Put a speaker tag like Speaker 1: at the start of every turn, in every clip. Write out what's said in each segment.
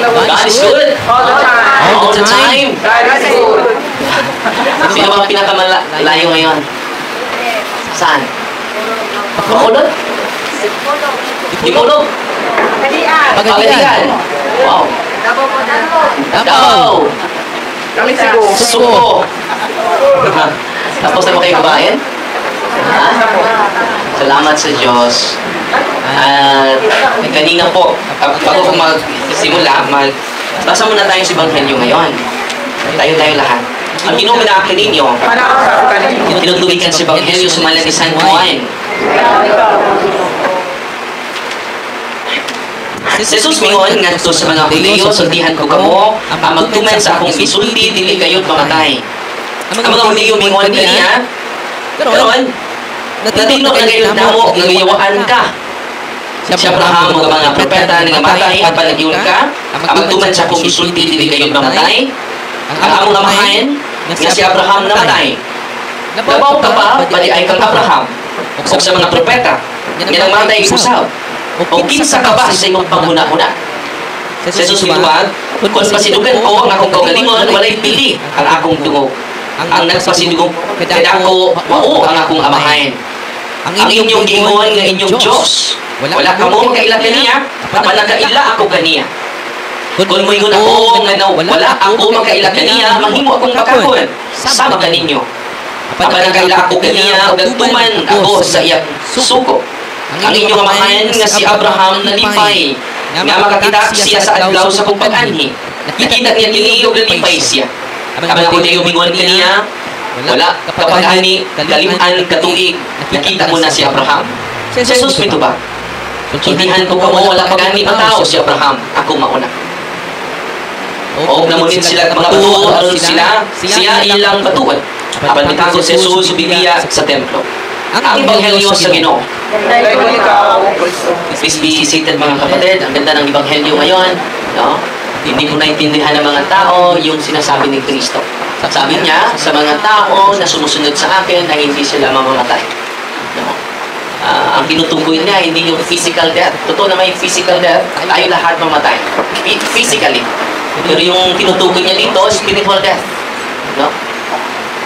Speaker 1: God is good.
Speaker 2: All the time.
Speaker 1: All the time.
Speaker 2: God is good.
Speaker 1: Sino ba ang pinakamalayo ngayon? Saan? Makulot? Timulog? Pagadian. Wow. Davao.
Speaker 2: Kami Cebu.
Speaker 1: Suko. Tapos na ba kayo kabayan? Salamat sa Diyos. At kanina po, bago ko magsimula, basa muna tayo sa Ebanghelyo ngayon. Tayo lahat. Ang ginuganakin ninyo, tinutulikan sa Ebanghelyo sumala ni San Juan. Jesus mingon ngadto sa mga Hudyo, sultihan ko kamo, magtuman sa akong isulti dili kayo't mamatay. Ang mga Hudyo mingon kaniya, karon natino ka kayo damo ngayawaan ka. Si Abraham ug mga propeta nga matay at palagyon ka, magtuman sa akong isulti dili kayo't mamatay. Ang among amahan nga si Abraham namatay. Labaw ka pa, bali ay kang Abraham. Ug sa mga propeta, nga namatay usab. O kinsa ka ba sa imong panghuna-huna? Si Jesus mitubag, kung pasidugan ko ang akong kaugalingon, walay pili ang akong tungog. Ang nagpasidugong kadako, wao ang akong amahain. Ang inyong gingon nga inyong Diyos, wala ka mo magkaila kaniya, apan nagkaila ako kaniya. Kung mo'y ako nga wala ako magkaila kaniya, mahimo akong makakon. Sama ka ninyo. Apan nagkaila ako kaniya, ug nagtuman ako sa iyang suko. Ang inyong amahan nga si Abraham nalipay, nga makakita siya sa adlaw sa kong pag-anhi. Nakita niya kini ug nalipay siya. Ang mga Hudyo mingon kaniya, wala kapag-ani, kaliman, katuig, nakita mo na si Abraham. Si Jesus mitubag, sultihan ko kamo wala pag-ani matao si Abraham, ako mauna. O namunin sila mga batuo, aron siya ilang batuan. Apan mitagod si Jesus Bibliya sa templo. Ang Ebanghelyo sa Ginoo. Please be seated mga kapatid. Ang ganda ng Ebanghelyo ngayon. No? Hindi mo naintindihan ng mga tao yung sinasabi ni Kristo. Sabi niya sa mga tao na sumusunod sa akin na hindi sila mamamatay. No? Ang tinutukoy niya hindi yung physical death. Totoo na may physical death, tayo lahat mamatay. Physically. Pero yung tinutukoy niya dito, spiritual death. No?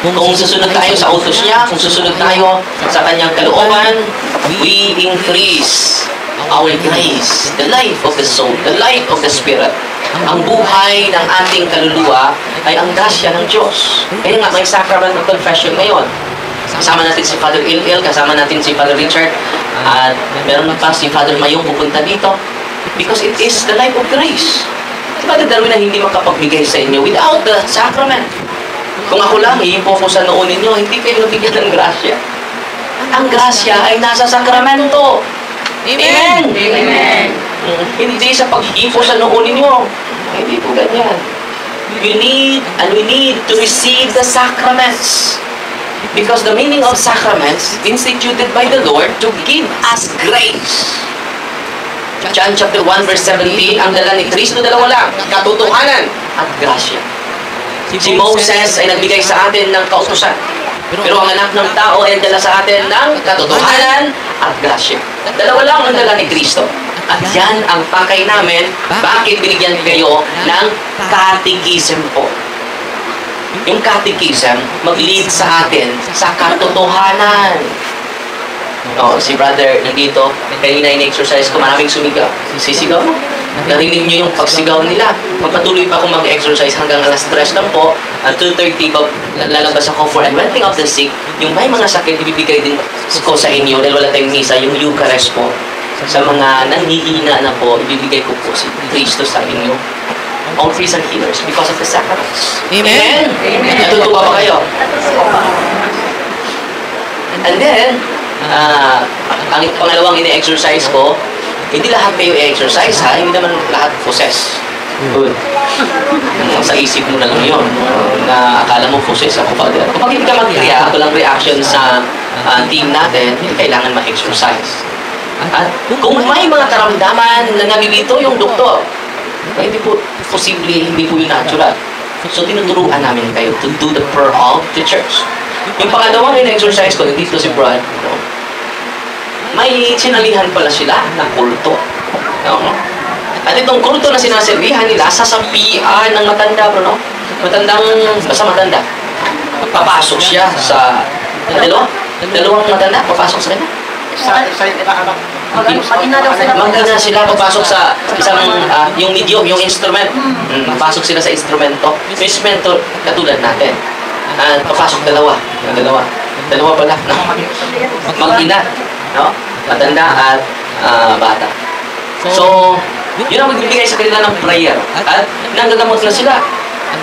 Speaker 1: Kung susunod tayo sa utos niya, kung susunod tayo sa kanyang kalooban, we increase our grace, the life of the soul, the life of the spirit. Ang buhay ng ating kaluluwa ay ang grasya ng Diyos. Kaya nga may sacrament of confession ngayon. Kasama natin si Father Il, kasama natin si Father Richard, at meron pa si Father Mayong pupunta dito. Because it is the life of grace. Father Darwin na hindi makapagbigay sa inyo without the sacrament. Kung ako lang, iipo ko sa noon ninyo, hindi kayo nabigyan ng grasya. Ang grasya ay nasa sakramento. Amen! Amen! Hindi sa pag-ipo sa noon ninyo. Hindi po ganyan. We need to receive the sacraments. Because the meaning of sacraments instituted by the Lord to give us grace. John chapter 1 verse 17, ang dala ni Kristo dalawa lang, katotohanan at grasya. Si Moses ay nagbigay sa atin ng kautusan. Pero ang anak ng tao ay dala sa atin ng katotohanan at grasya. Dalawa lang ang dala ni Kristo. At yan ang pakay namin, bakit binigyan kayo ng catechism po. Yung catechism, mag-lead sa atin sa katotohanan. Si brother nandito, kanina in-exercise ko, maraming sumigaw. Sisigaw mo. Narinig niyo yung pagsigaw nila. Magpatuloy pa akong mag-exercise hanggang alas 3 lang po. At 2:30 pa lalabas ako for anointing of the sick. Yung may mga sakit, ibibigay din ko sa inyo dahil wala tayong misa, yung Eucharist po. Sa mga nanghihina na po, ibibigay ko po si Kristo sa inyo. All priests and healers because of the sacraments. Amen? Amen. Natutuwa ba kayo? And then, ang pangalawang ini-exercise ko, hindi lahat kayo i-exercise ha, hindi naman lahat possess. Good. Sa isip mo na lang yun, na akala mo possess ako, Father. Kapag hindi ka mag-react, walang reaction sa team natin, kailangan ma-exercise. At kung may mga karamdaman na nabibito yung doktor, hindi po posible, hindi po yung natural. So, tinuturuan namin kayo to do the prayer of the church. Yung pangalawang in-exercise ko, dito si Brad, may sinalihan pala sila na kulto. At itong kulto na sinaserbihan nila, sasabihan ng matanda, bro, no? Basta matanda. Papasok siya sa dalawang matanda, papasok sa kanya. Mag-ina sila, papasok sa isang, yung medium, yung instrument. Papasok sila sa instrumento. Yung instrumento, katulad natin. Papasok dalawa pala. No? Mag-ina, no? Matanda at bata. So, yun ang magbibigay sa kanila ng prayer. At nanggagamot na sila.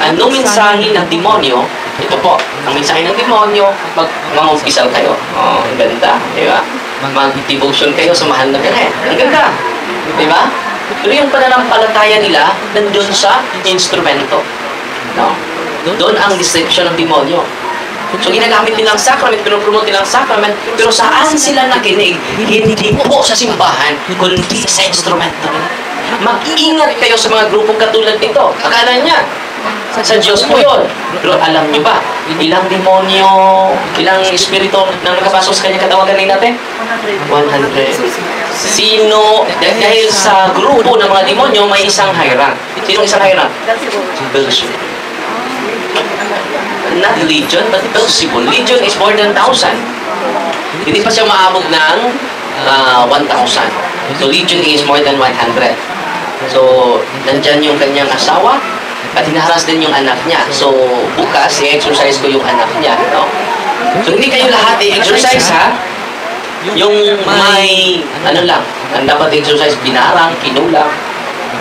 Speaker 1: Anong mensahe ng demonyo? Ito po, ang mensahe ng demonyo, mag-umpisal kayo. Oh, ang ganda, di ba? Mag-devotion kayo sa mahal na ganit. Ang ganda, di ba? Pero yung pananampalataya nila, nandun sa instrumento. No? Doon ang deception ng demonyo. So, ginagamit nilang sacrament, pinopromote nilang sacrament, pero saan sila nakinig? Hindi po sa simbahan, kundi sa instrumento nila. Mag-ingat kayo sa mga grupong katulad nito. Akala niya, sa Diyos po yun. Pero alam niyo ba, ilang demonyo, ilang espiritu na nakapasok sa kanya katawagan natin? 100. Sino, dahil sa grupo ng mga demonyo, may isang hierarch. Sino isang hierarch? Beelzebub. Not Legion, but Beelzebub. Legion is more than 1,000. Hindi pa siya maabot ng 1,000. So, Legion is more than 100. So, nandyan yung kanyang asawa at hinaharas din yung anak niya. So, bukas, i-exercise ko yung anak niya. No? So, hindi kayo lahat i-exercise, ha? Yung may, ang dapat exercise, binarang, kinulang.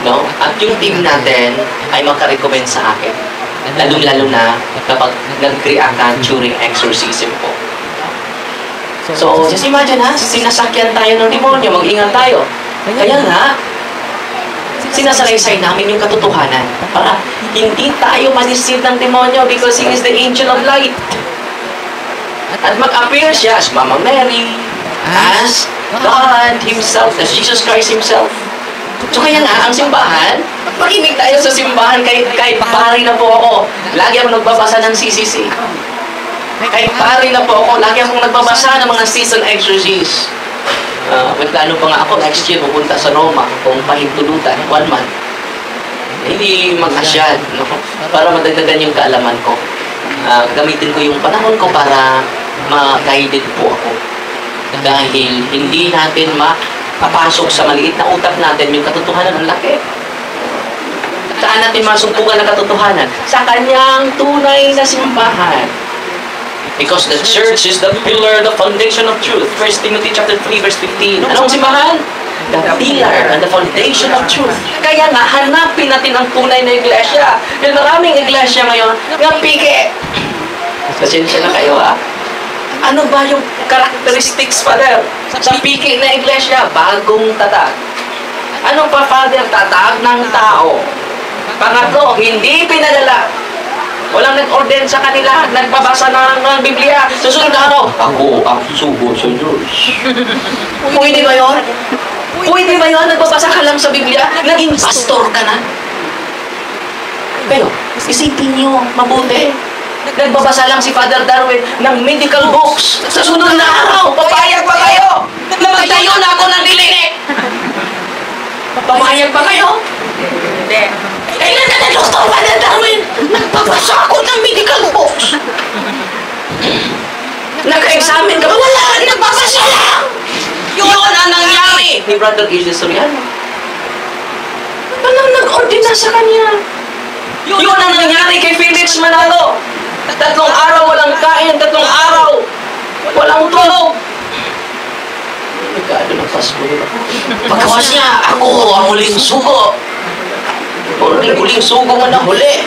Speaker 1: No? At yung team natin ay makarecommend sa akin. Lalong-lalo na kapag nag-react ka during exorcism po. So, just imagine, ha? Sinasakyan tayo ng demonyo, mag-ingat tayo. Kaya nga, sinasalaysay namin yung katotohanan para hindi tayo manisid ng demonyo because he is the angel of light. At mag-appear siya as Mama Mary, as God Himself, as Jesus Christ Himself. So kaya nga, ang simbahan, makinig tayo sa simbahan kahit pari na po ako. Lagi akong nagbabasa ng CCC. Kahit pari na po ako, lagi akong nagbabasa ng mga season exorcise. May plano pa nga ako next year pupunta sa Roma kung pahintulutan, 1 month. Hindi mag-asyad, no? Para madagdagan yung kaalaman ko. Gamitin ko yung panahon ko para ma-guided po ako. Dahil hindi natin makapasok sa maliit na utak natin yung katotohanan ng laki. Saan natin masumpungan ng katotohanan? Sa kanyang tunay na simbahan. Because the church is the pillar, the foundation of truth. 1 Timothy chapter 3, verse 15. Anong simbahan? The pillar and the foundation of truth. Kaya nga, hanapin natin ang tunay na iglesia. Yung maraming iglesia ngayon, nga piki. Pasensya na kayo, ha? Ano ba yung characteristics, Father? Sa piki na iglesia, bagong tatag. Ano pa, Father? Tatag ng tao. Pangatlo, hindi pinadala. Walang nag-order sa kanila, nagbabasa ng Biblia. Susunod na araw, ako ang sugo sa Diyos. Pwede ba yun? Pwede ba yun? Nagbabasa ka lang sa Biblia, naging pastor ka na. Pero, isipin niyo, mabuti. Nagbabasa lang si Father Darwin ng medical books. Sa sunod na araw, papayag pa kayo na magtayo na ako ng dilig. Papayag pa kayo? Hindi. Kailan ka nag-doktor, Father Darwin? Nagbabasa ako ng medical books. Nag-examine ka ba? Wala! Nagbabasa lang! Yun ang nangyari! Ni Brother Gilles Soriano. Walang nag-ordina sa kanya. Yun ang nangyari kay Felix Manalo. 3 araw walang kain, 3 araw walang tulog. Nagkaano ng Pasko nila. Pagkawas niya, ako ang huling sugo. Huling sugo nga na huli.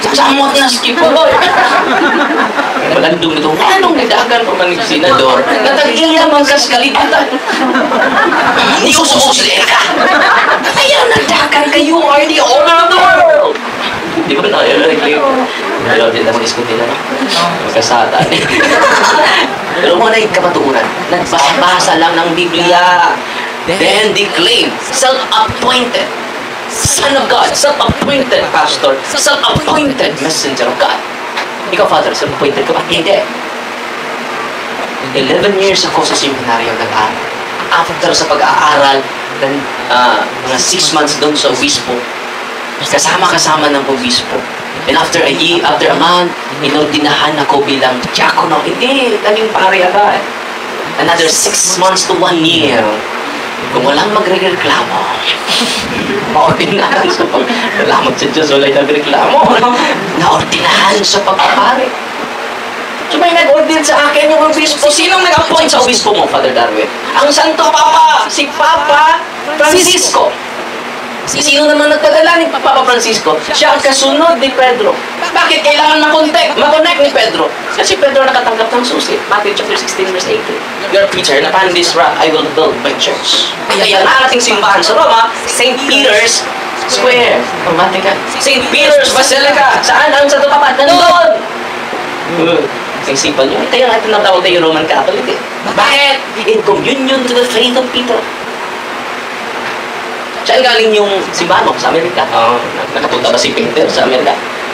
Speaker 1: Sasamot niya si Kipuloy. Malandong nito, anong nagdagan pa man ni Senador? Natag-iya man sa kalibutan. Hindi ko sumusli ka. Ayaw nagdagan ka, you are the owner of the world. Di ba na yun? Pero hindi naman iskutin na. Magkasata. Pero muna yung kapatuuran. Nagbabasa lang ng Biblia. Then they claim, self-appointed Son of God, self-appointed pastor, self-appointed messenger of God. Ikaw, Father, self-appointed ka ba? Hindi. 11 years ako sa seminaryo nag-aaral. After sa pag-aaral, mga 6 months doon sa obispo. Kasama-kasama ng obispo. And after a month, inordinahan ako bilang diakono. Hindi, naging pare agad. Another 6 months to 1 year. Kung walang magre-reklamo, maordinahan sa salamat sa Diyos, wala'y nagreklamo. Naordinahan sa pagpapare. So may nag-order sa akin yung obispo. Sinong nag-appoint sa obispo mo, Father Darwin? Ang Santo Papa, si Papa Francisco. Sino naman nagpadala ni Papa Francisco? Siya ang kasunod ni Pedro. Bakit kailangan makonect ni Pedro? Kasi Pedro nakatanggap ng susi. Matthew chapter 16 verse 18. You're Peter, and upon this rock I will build my church. Kaya ang ating simbahan sa Roma, St. Peter's Square. Matika. St. Peter's Basilica. Saan ang Santo Papa? Nandun! Isipan nyo, kaya natin natawag tayo Roman Catholic eh. Bakit? In communion to the faith of Peter. Saan galing yung simbahan mo? Sa Amerika. Nakapunta ba si Peter sa Amerika?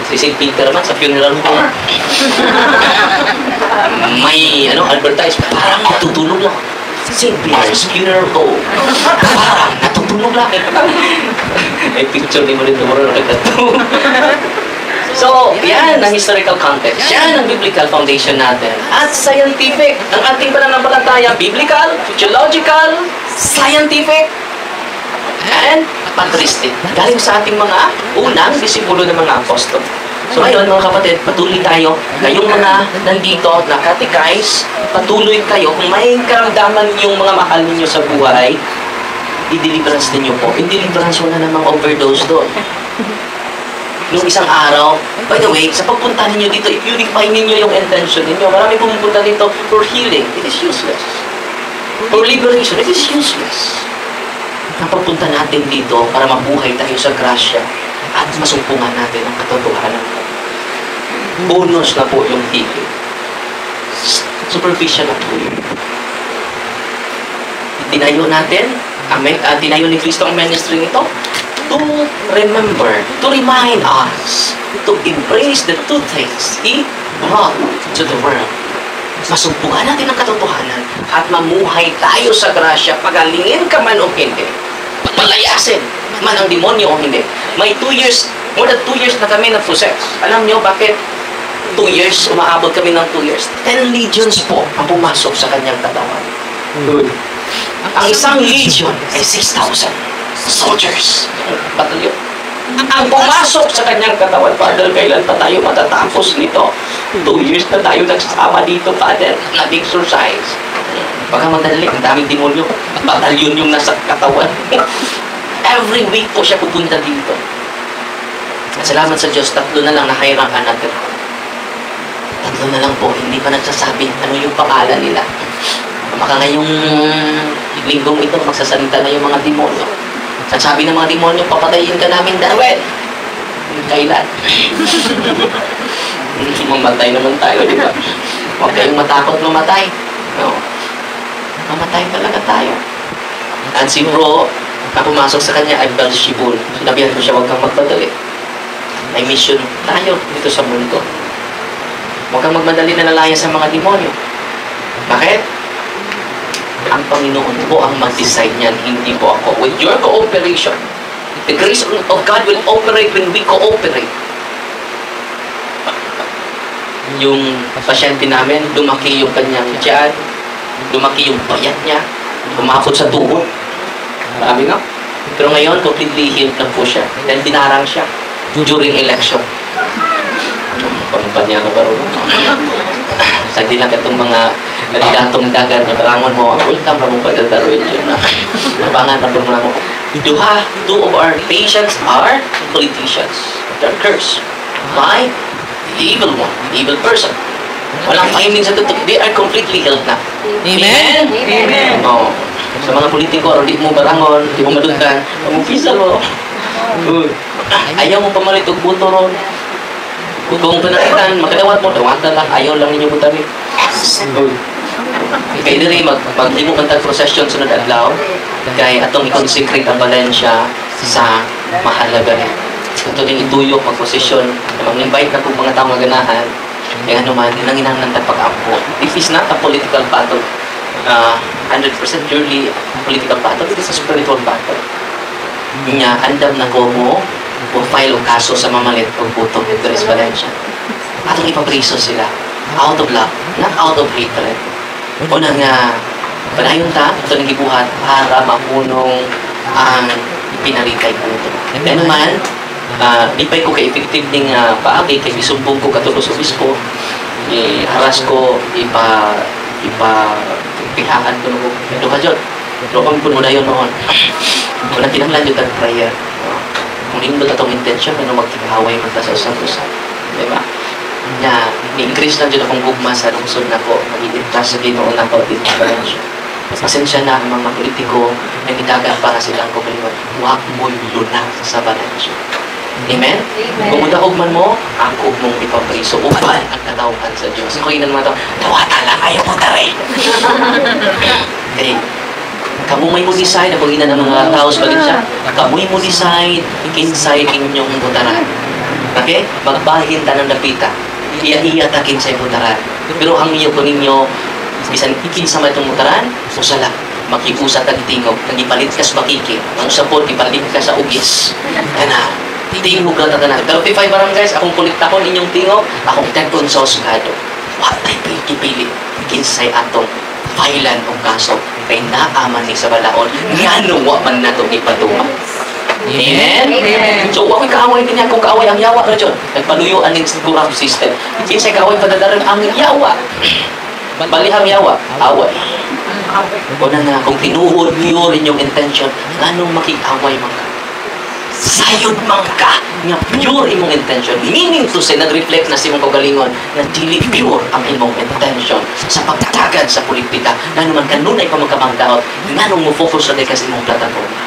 Speaker 1: Si St. Peter man sa funeral home. May advertisement. Parang natutulog lang. St. Peter's funeral home. Parang natutulog lang. May picture ni mo rin tumuro na So, yan ang historical context. Yan ang biblical foundation natin. At scientific. Ang ating pananampalataya, biblical, theological, scientific, and patristic. Galing sa ating mga unang disipulo ng mga apostol. So ngayon mga kapatid, patuloy tayo. Kayong mga nandito, nakatikais, patuloy kayo. Kung may karamdaman yung mga mahal ninyo sa buhay, i-deliverance ninyo po. I-deliverance wala namang overdose doon. Nung isang araw, by the way, sa pagpunta ninyo dito, i-purify ninyo yung intention ninyo. Marami pumupunta dito for healing. It is useless. For liberation, it is useless. Ang pagpunta natin dito para mabuhay tayo sa grasya at masumpungan natin ang katotohanan. Bonus na po yung healing. Superficial na po yun. Tinayo natin, tinayo ni Kristo ang ministry nito to remember, to remind us, to embrace the two things He brought to the world. Masumpungan natin ang katotohanan at mamuhay tayo sa grasya, pagalingin ka man o hindi. Palayasin man ang demonyo o hindi. May 2 years, more than 2 years na kami na-possess. Alam nyo bakit 2 years, umaabot kami ng 2 years? 10 legions po ang pumasok sa kanyang katawan. Ang isang legion ay 6,000 soldiers. Batalyon. Ang pumasok sa kanyang katawan, Father, kailan pa tayo matatapos nito? 2 years na tayo nagsasama dito, Father, nag-exercise. Baka madali, ang daming demonyo. Batalyon yung nasa katawan. Every week po siya pupunta dito. At salamat sa Diyos, 3 na lang na-hire natin. 3 na lang po, hindi pa nagsasabi ano yung pangalan nila. Baka ngayong linggong ito, magsasalita na yung mga demonyo. At sabi ng mga demonyo, papatayin ka namin, Darwin. Kailan? Mamatay naman tayo, di ba? Huwag kayong matakot mamatay. No? Mamatay talaga tayo. At si Bro, na pumasok sa kanya ay Beelzebul. Sinabihan ko siya, huwag kang magmadali. May mission tayo dito sa mundo. Huwag kang magmadali na nalaya sa mga demonyo. Bakit? Ang Panginoon po ang mag-decide niyan, hindi po ako. With your cooperation, the grace of God will operate when we cooperate. Yung pasyente namin, lumaki yung kanyang tiyan, lumaki yung payat niya, umabot sa tuhod. Marami nga. Pero ngayon, completely healed na po siya. Dahil dinarang siya during election. Pampanya ka ba rin? Sa dilang itong mga kandidatong dagat na kalangon mo, welcome na mo pagdadaroin yun na. Nabangan na po muna mo. Two of our patients are politicians. They're cursed by the evil one, the evil person. Walang finding sa tutok. They are completely healed na. Amen? Amen. Oh. Sa mga politiko, di mo barangon, di mo madungan, pamupisa mo. Ayaw mo pamalit og buto ron. Kung panakitan, makadawat mo, dawatan lang, ayaw lang ninyo butamit. Kaya diri, maghimo man tag procession sunod adlaw, kaya atong i-consecrate ang Valencia sa mahalaga. Ito din ituyok, mag-procession, mag-invite ka kung mga tao maganahan, kaya ano man, yun ang inanang pag-ampo. This is not a political battle. 100% purely political battle, it is a spiritual battle. Nya, andam na ko mo file o kaso sa mamalit o putong Tres Valencia. Atong ipapriso sila out of love, not out of hatred. O na nga, panayon ta, ito nang gibuhat para mapunong ang pinaritay ko ito. Kaya naman, di pa ko ka-effective ning paagi, kay isumbong ko katulos obispo, haras ko, pihakan ko nung ito ka dyan. Pero kami po muna yun noon. Walang kinanglan yung prayer. Kung hindi mo itong intention, ano magkikaway man ta sa usap-usap. Diba? Na, ni-increase lang dyan akong gugma sa lungsod na ko. Mag-iintas sa ginoon na ko dito sa Valencia. Pasensya na ang mga politiko na nitagan para silang kumilingon. Huwag mo'y lunak sa Valencia. Amen? Kung mudahog man mo, ako mong ipapriso. Upan ang katawhan sa Diyos. Kung inan mo ito, tawata lang, ayaw mo taray. Okay. Kamu mo decide, ako ina ng mga tao sa Valencia, kamu mo decide, inside inyong butaran. Okay? Magbahin ta ng napita. Iya-iyatakin sa butaran. Pero ang iyo ko ninyo, bisan ikin sa itong butaran, usala. Makipusat ang tingog, nagipalit ka sa bakiki. Ang sapot, ipalit ka sa ugis. Kana, tingog lang na. Pero 55 barangays, akong kulikta ko ninyong tingog, akong tekon sa osigado. What ay pili-pili? Kinsay atong failan o kaso kay naaman ni sa balaon nga nuwa man na itong ipatuma. Amen? So, ako'y kaaway din niya kung kaaway ang yawa na dyan. Nagpaluyuan ng corrupt system. Kinsay kaaway padadaran ang yawa. Balihang yawa, away. O na nga, kung tinuod pure inyong intention, anong makikaway man ka? Sayod man ka nga pure imong intention. Meaning to say, nag-reflect na si mong kagalingon na dili pure ang imong intention sa pagtatagad sa politika na naman kanunay pa magkamangdaot nga nung mo focus na kasi imong plataforma.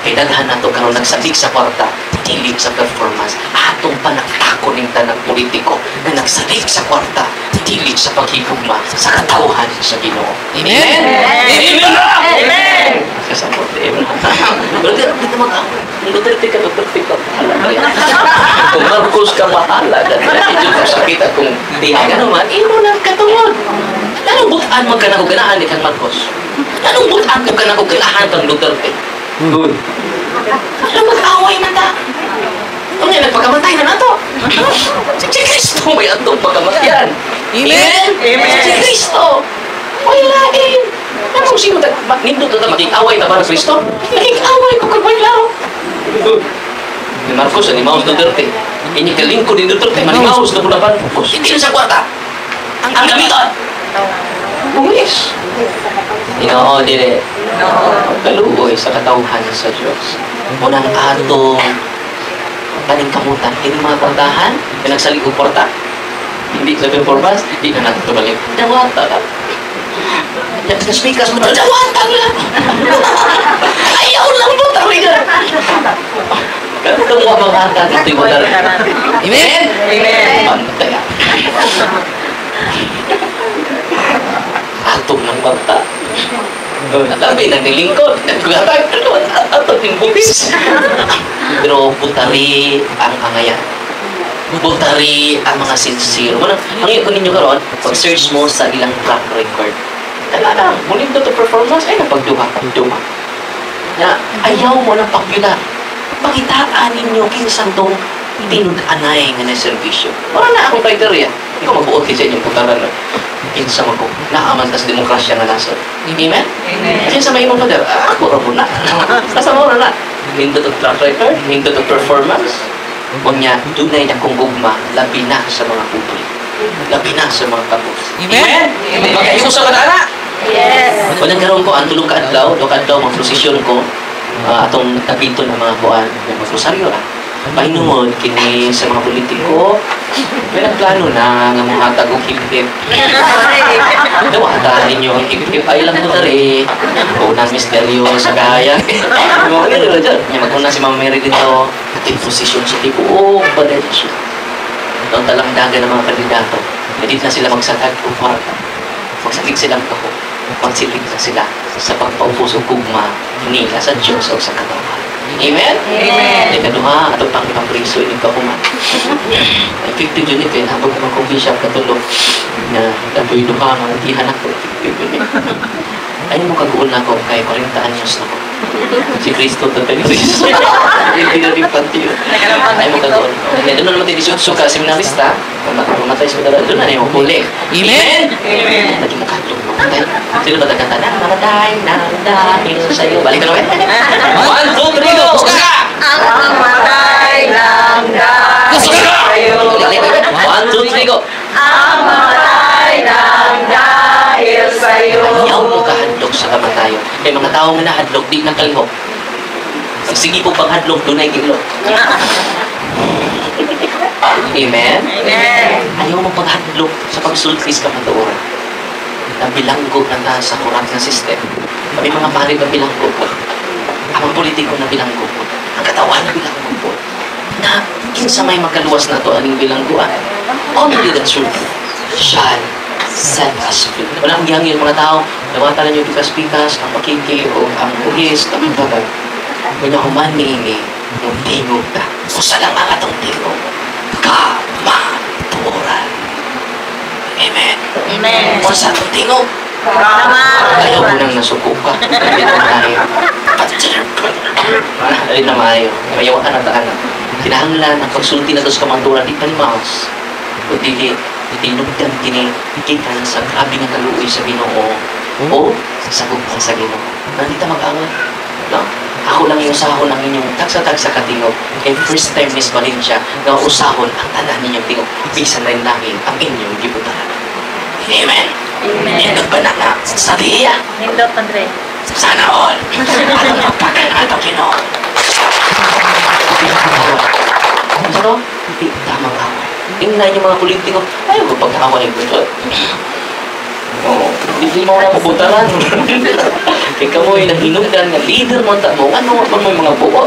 Speaker 1: Kay daghan na ito karoon nagsalik sa kwarta, dili sa performance. Atong panagtako ng tanang politiko na nagsalik sa kwarta, dili sa paghigugma sa katauhan sa Ginoo. Amen? Amen! Amen! Kasapot, amen. Pero dito mag-away. Duterte ka. Kung Marcos ka mahala, medyo sakit at kung tiyaga naman, imo ng katungod. Anong butaan mo ka na kuganaan ni kang Marcos? Anong butaan ko ka na kuganaan kang Duterte? Good. Anong mag-away man ta? Ano yan, nagpagkamatay na nato? Si Kristo may atong pagkamatyan. Amen? Amen? Si Kristo. May lain. Anong sino nindot na maging-away na para Kristo? Maging-away ko kag may laro. Ni Marcos, ni Maus Duterte. Ini kalingkod ni Duterte, manimaus na pulapan. Hindi na sa kwarta. Ang gamiton. Buwis. Inoo, dire. Kaluoy sa katauhan sa Diyos. Unang atong paningkamutan. Hindi mga kwartahan, yung nagsalig o kwarta. Hindi sa performance, hindi na natin tumalik. Dawata lang. Nag-speakers mo, dawata lang. Ayaw lang mo, tawi na. Ganito mo ang mga hanggang ito yung madaran. Amen? Amen. Pantaya. Atong ng bata. Labi na nilingkod. Nagkulatay. Atong ng bubis. Pero butari ang angayan. Butari ang mga sincere. Ang iyo ko ninyo karon, pag-search mo sa ilang track record. Talaga, muling to performance, ay napagduha. Ayaw mo ng pagpila. Pakitaan ninyo kinsang itong tinud-anay nga na servisyo. Wala na akong criteria. Ikaw magbuot sa inyong putaran. Kinsang ako, naaman sa demokrasya nga nasod. Amen? Kasi sa may imong padar, ako rin na. Nasa mo na. Hindi to track record, hindi to performance. Huwag niya, tunay na kong gugma, labi na sa mga publik. Labi na sa mga kapos. Amen? Magkaiso sa kanana? Yes. Kung nagkaroon ko, ang tulong kaadlaw, mga prosesyon ko, atong kapito ng mga kuan, ng mga rosaryo pahinungod kini sa mga politiko. May nagplano na nga mga hatag o hip-hip. Dawata ninyo ang hip-hip. Ay lang mo na rin. Unang misteryo sa kaya. Mga nila dyan. Magkuna si Mama Mary dito. At yung posisyon sa tipo, badal siya. Doon talang daga ng mga kandidato. Hindi na sila magsatag o kwarta. Magsalig silang kako. Magsilig na sila sa pagpaupos o gugma nila sa Diyos o sa katawan. Amen?
Speaker 2: Amen.
Speaker 1: Ikaduha, ato pang ibang priso, hindi ka kuman. Effective yun ito, nabog naman kong bishop katulog na natoy duha, mga tihan ako. Effective yun. Ayaw mo kaguon na ako, kaya 40 anyos na ako. Si Kristo, tatay ni Kristo. Hindi na rin pati yun. Ayaw mo kaguon. Doon na naman tayo 18 ka, seminarista. Pumatay sa kadara, doon na yung huli. Amen?
Speaker 2: Amen.
Speaker 1: Lagi mo katulog. Sino ba nagkanta? Namatay nang dahil sa'yo. Balik ka na, 1, 2, 3, go! Puska!
Speaker 2: Ang matay ng dahil sa'yo.
Speaker 1: 1, 2, 3, go!
Speaker 2: Ang matay ng dahil sa'yo.
Speaker 1: Ayaw mo kahadlok sa kamatayon. Kaya mga tao nga nahadlok, di nakalihok. Sige po paghadlok, doon ay gilo. Amen?
Speaker 2: Amen.
Speaker 1: Ayaw mo paghadlok sa pagsultis ka matuoran. Nabilanggo na ta sa kurang na system. Kami mga pari na bilanggo po. Ang mga politiko na bilanggo po. Ang katawan na bilanggo po. Na kinsa may makaluwas na to aning bilangguan. Only the truth shall set us free. Walang giyangin mga tao. Nawata na yung pikas-pikas, ang makiki o ang pulis, ang tatag. Kanya human niini, yung tingog ka. O salang ang atong tingog. Kamatuoran. Amen.
Speaker 2: Amen.
Speaker 1: O sa atong tingog. Ayaw mo nang nasuko ka. Hindi na maayo. Hindi na maayo. Ayaw ka na taan. Kinahanglan ang pagsulti na ito sa kamanturan. Di palimaos. O dili, tinugdan kinikikan sa grabe nga kaluoy sa Ginoo. O sa gugma sa Ginoo. Nandito mag-away. No? Ako lang yung usahon ng inyong tagsa-tagsa katingog. And first time Miss Valencia na usahon ang tanan ninyong tingog. Bisan rin namin ang inyong gibutaran. Amen. Hindot ba na nga sa diya?
Speaker 2: Hindot, Andre.
Speaker 1: Sana all. Anong magpagkalaan ang Ginoo? Pero, hindi tamang away. Tingnan yung mga politiko, ayaw ko pag-away ko. Oo, hindi mo na mabutaran. Ikaw mo yung nahinugdan ng leader mo, ano mo yung mga buo.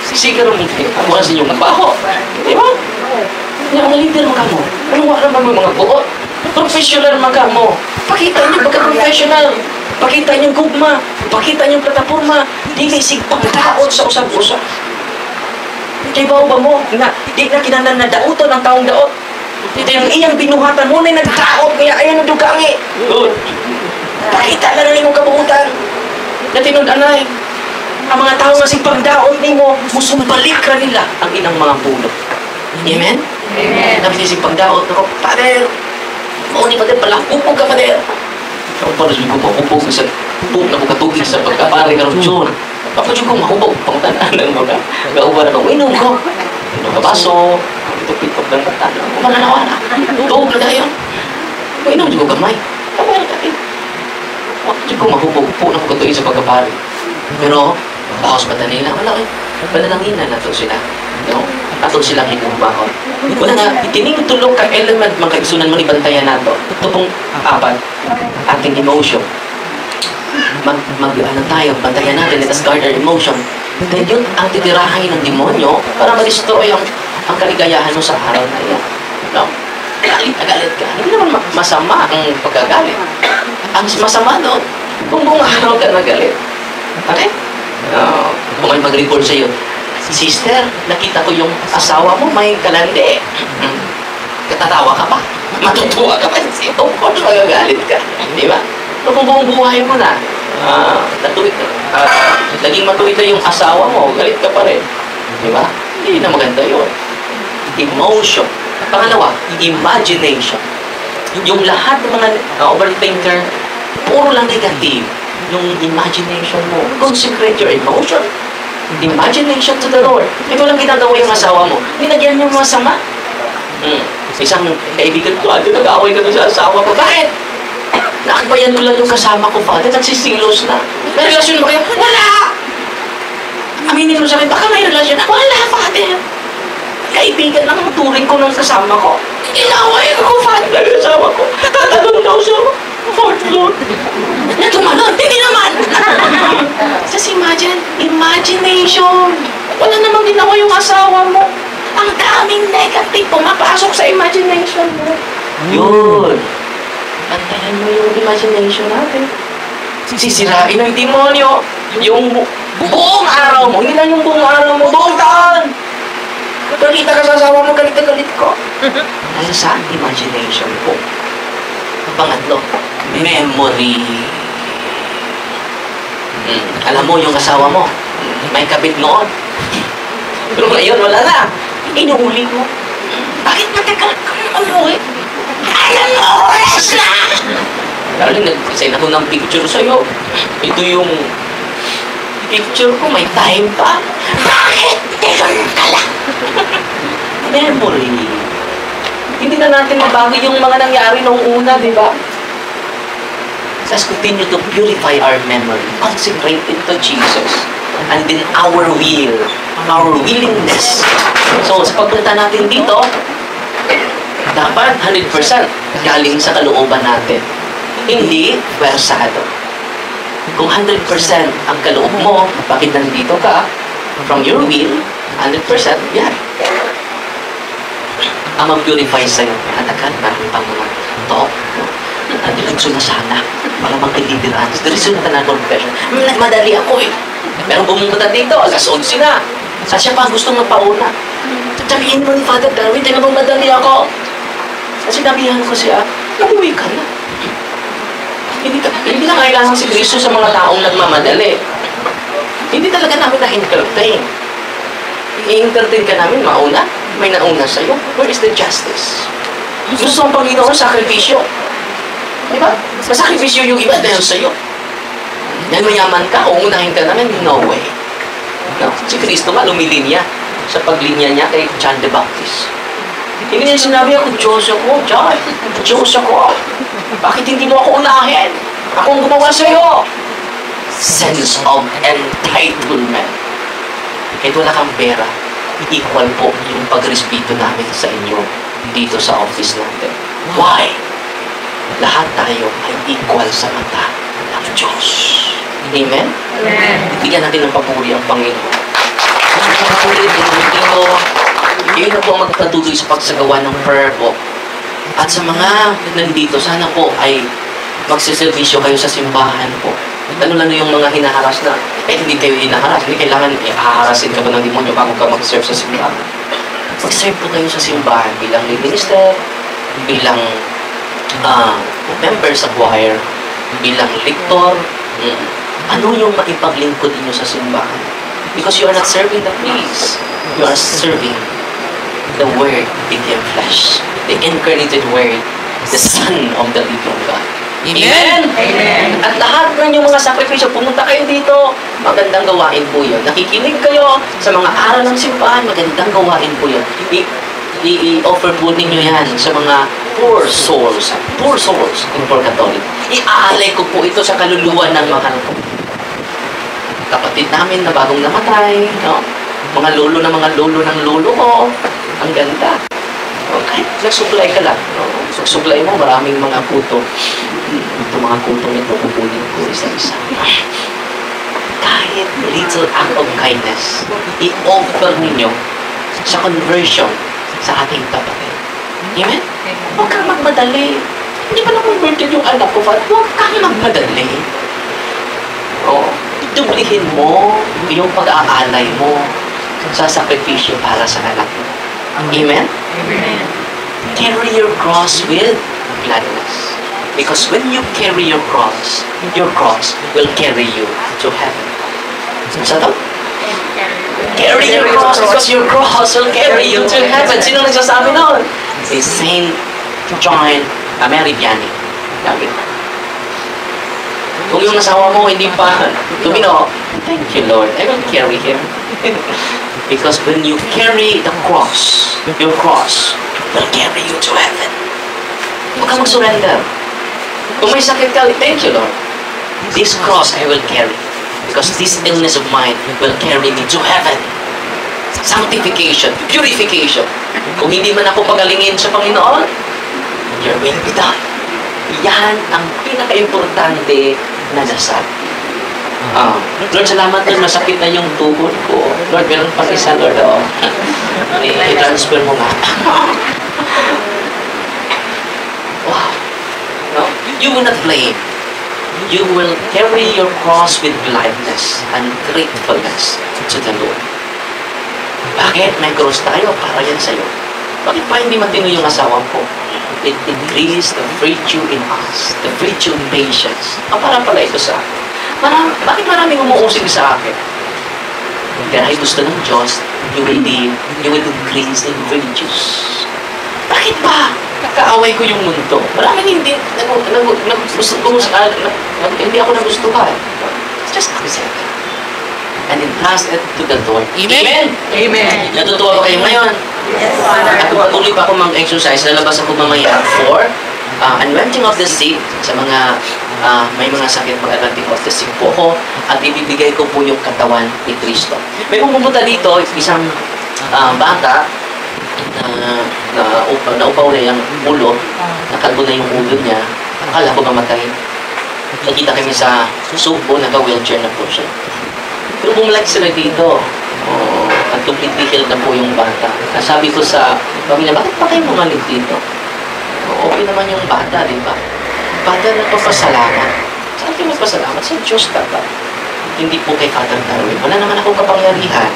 Speaker 1: Siguro mo, ako na sa inyong nagbaho. Di ba? Yung mga leader mo ka mo, anong wala naman mo yung mga buo? Professional man ka mo. Pakita niyo pagka-professional. Pakita niyo gugma. Pakita niyo plataforma. Di kay sigpang taon sa usap-usap. Kay ba mo nga, di na kinanan na dauton ang taong daot. Ito yung iyang binuhatan mo na nagdaot, kaya ayaw na dugangi. Good. Pakita na rin yung kabuutan. Na tinud-anay. Ang mga tao nga sigpang daot ni mo, musumbalik ka nila ang inang mga puno. Amen?
Speaker 2: Amen.
Speaker 1: Nabi si pagdaot ako, Pader, mauni Pader, palakupog ka Pader. Ako para sabi ko, mahubog sa pupog na katubig sa pagkapari ka rin yun. Kapag ko mahubog, pangtanaan ng mga gauban ako, inom ko. Inom ka baso, pitok-pitok ng katana. Kumananawa na. Tuog na tayo. Inom ko kamay. Kamay ka rin. Kapag ko mahubog, po na ko katuin sa pagkapari. Pero, bahos pa nila, wala eh. Panalangina na to sila. No? Ato silang hinubahon. Wala nga, itining tulog ka element mga kaisunan mo ibantayan nato. Ito pong apat, ating emotion. Ano tayo, bantayan natin, let us guard our emotion. Dahil yun ang titirahin ng demonyo para ma-destroy ang kaligayahan mo sa araw na yan. No? Galit na galit ka. Hindi naman masama ang pagkagalit. Ang masama doon, kung buong araw ka nagalit. Okay? No. Kung may mag-report sa'yo, Sister, nakita ko yung asawa mo may kalandi. Katatawa ka ba? Matutuwa ka ba? Of course, magagalit ka. Di ba? Pero kung buong buhay mo na, naging matuwid na yung asawa mo, galit ka pa rin. Di ba? Hindi na maganda yun. Emotion. Pangalawa, imagination. Yung lahat ng mga overthinker, puro lang negative. Yung imagination mo, consecrate your emotion. Imagination to the Lord. Ito lang ginagawa yung asawa mo. Nilagyan niyo masama. Isang kaibigan ko, nag-aaway ka sa asawa ko. Bakit? Nakagbayan mo lang yung kasama ko, Father. Nagsisilos na. May relasyon mo kayo? Wala! Aminin mo sa akin, baka may relasyon. Wala, Father. Kaibigan lang ang turing ko ng kasama ko. Inaaway ako, Father, ng kasama ko. Tatanong daw siya. Fourth Lord. Natumalon, hindi naman. Just imagine, imagination. Wala namang ginawa yung asawa mo. Ang daming negative pumapasok sa imagination mo. Yun. Pantayan mo yung imagination natin. Sisirain ng demonyo. Yung Buong araw mo, hindi lang yung buong araw mo, buong taon. Nakita ka sa asawa mo, galit na galit ko. Ano sa imagination ko? Pangatlo, memory. Alam mo yung asawa mo, may kabit noon. Pero ngayon, wala na. Inuuli mo. Bakit matagal kang umuwi? Alam mo, oras na! Darling, nag-design ako ng picture sa'yo. Ito yung picture ko, may time pa. Bakit? Tegon ka lang. Memory. Hindi na natin mabago yung mga nangyari noong una, di ba? Let's continue to purify our memory. Consecrate it to Jesus. And then our will, our willingness. So, sa pagpunta natin dito, dapat 100% galing sa kalooban natin. Hindi versado. Kung 100% ang kaloob mo, bakit nandito ka, from your will, 100%, yan. Ang mag-purify sa'yo, hatakan, marami pang mga talk, diretso na sana, para mag-deliverance. Diretso na ka na confession. Nagmadali ako eh. Pero bumunta dito, alas 11 na. Sa siya pa gustong magpauna. Sabihin mo ni Father Darwin, tingnan mo madali ako. Kasi sinabihan ko siya, umuwi ka na. Hindi na kailangan si Kristo sa mga taong nagmamadali. Hindi talaga namin na-entertain. I-entertain ka namin, mauna. May nauna sa'yo. Where is the justice? Gusto ang Panginoon, sakripisyo. Diba? Masakripisyo yung iba dahil sa'yo. Dahil mayaman ka, uunahin ka namin, no way. No? Si Kristo nga, lumilinya sa paglinya niya kay John the Baptist. Hindi niya sinabi ako, Diyos ako, John. Diyos ako. Bakit hindi mo ako unahin? Ako ang gumawa sa'yo. Sense of entitlement. Kahit wala kang pera, equal po yung pagrespeto namin sa inyo dito sa office natin. Why? Lahat tayo ay equal sa mata ng Diyos. Amen?
Speaker 2: Amen.
Speaker 1: Bigyan natin ng papuri ang Panginoon. Ang papuri ng dito, yun na po ang magpatuloy sa pagsagawa ng prayer book. At sa mga nandito, sana po ay magsiservisyo kayo sa simbahan po. Lalo yung mga hinaharas na, hindi kayo hinaharas, hindi kailangan ihaharasin ka ba ng demonyo bago ka mag-serve sa simbahan. Mag-serve po kayo sa simbahan bilang minister, bilang member sa choir, bilang lector. Ano yung maipaglingkod niyo sa simbahan? Because you are not serving the priest, you are serving the Word became flesh, the incarnated Word, the Son of the living God. Amen?
Speaker 2: Amen.
Speaker 1: At lahat ng yung mga sakripisyo, pumunta kayo dito, magandang gawain po yun. Nakikinig kayo sa mga aral ng simbahan, magandang gawain po yun. I-offer po ninyo yan sa mga poor souls in Purgatory. Iaalay ko po ito sa kaluluwa ng mahal ko. Kapatid namin na bagong namatay, no? Mga lolo ng lolo ko, ang ganda. Okay, nagsuklay ka lang. No? Suklay mo, maraming mga kuto. Ito mga kuto nito, kukunin ko isa-isa. Kahit little act of kindness, i-offer ninyo sa conversion sa ating kapatid. Amen? Huwag kang magmadali. Hindi pa na-converted yung anak ko, huwag kang magmadali. Oh, dublihin mo yung pag-aalay mo sa sakripisyo para sa anak mo. Amen?
Speaker 2: Amen.
Speaker 1: Carry your cross with gladness. Because when you carry your cross will carry you to heaven. Sa to? Carry your cross because your cross will carry you to heaven. Sino nagsasabi noon? Si Saint John Mary Vianney. Lagi. Kung yung asawa mo hindi pa tumino, thank you Lord, I will carry him. Because when you carry the cross, your cross will carry you to heaven. Huwag kang mag-surrender. Kung may sakit ka, thank you Lord. This cross I will carry. Because this illness of mine will carry me to heaven. Sanctification, purification. Kung hindi man ako pagalingin sa Panginoon, your will be done. Yan ang pinaka-importante na dasal. Lord, salamat Lord, masakit na yung tuhod ko. Lord, meron pang isa, Lord, i-transfer mo nga. Wow. No? You will not blame. you will carry your cross with gladness and gratefulness to the Lord. Bakit? May cross tayo para yan sa'yo. Bakit pa hindi matino yung asawa ko? It increased the virtue in us, the virtue in patience. Para pala ito sa akin. Bakit maraming umuusig sa akin? Dahil gusto ng Diyos, you will increase in virtues. Bakit ba? Kaaway ko yung mundo. Maraming hindi hindi ako nagustuhan. Just accept it. And entrust it to the Lord. Amen?
Speaker 2: Amen.
Speaker 1: Natutuwa ba kayo ngayon?
Speaker 2: Yes,
Speaker 1: At
Speaker 2: Father.
Speaker 1: patuloy pa ako mag-exercise, lalabas ako mamaya for anointing of the sick, sa mga may mga sakit, mag-anointing of the sick po ko, at ibibigay ko po yung katawan ni Kristo. May pumunta dito, isang bata, naupaw na yung ulo, nakalbo na yung ulo niya, akala ko mamatay. Nakita kami sa subo, naka-wheelchair na po siya. Pero bumalik sila dito. At completely healed na po yung bata. Sabi ko sa pamilya, bakit pa kayo bumalik dito? Okay naman yung bata, di ba? Bata nagpapasalamat. Saan kayo magpasalamat? Sa Diyos dapat. Hindi po kay Father Darwin. Wala naman akong kapangyarihan.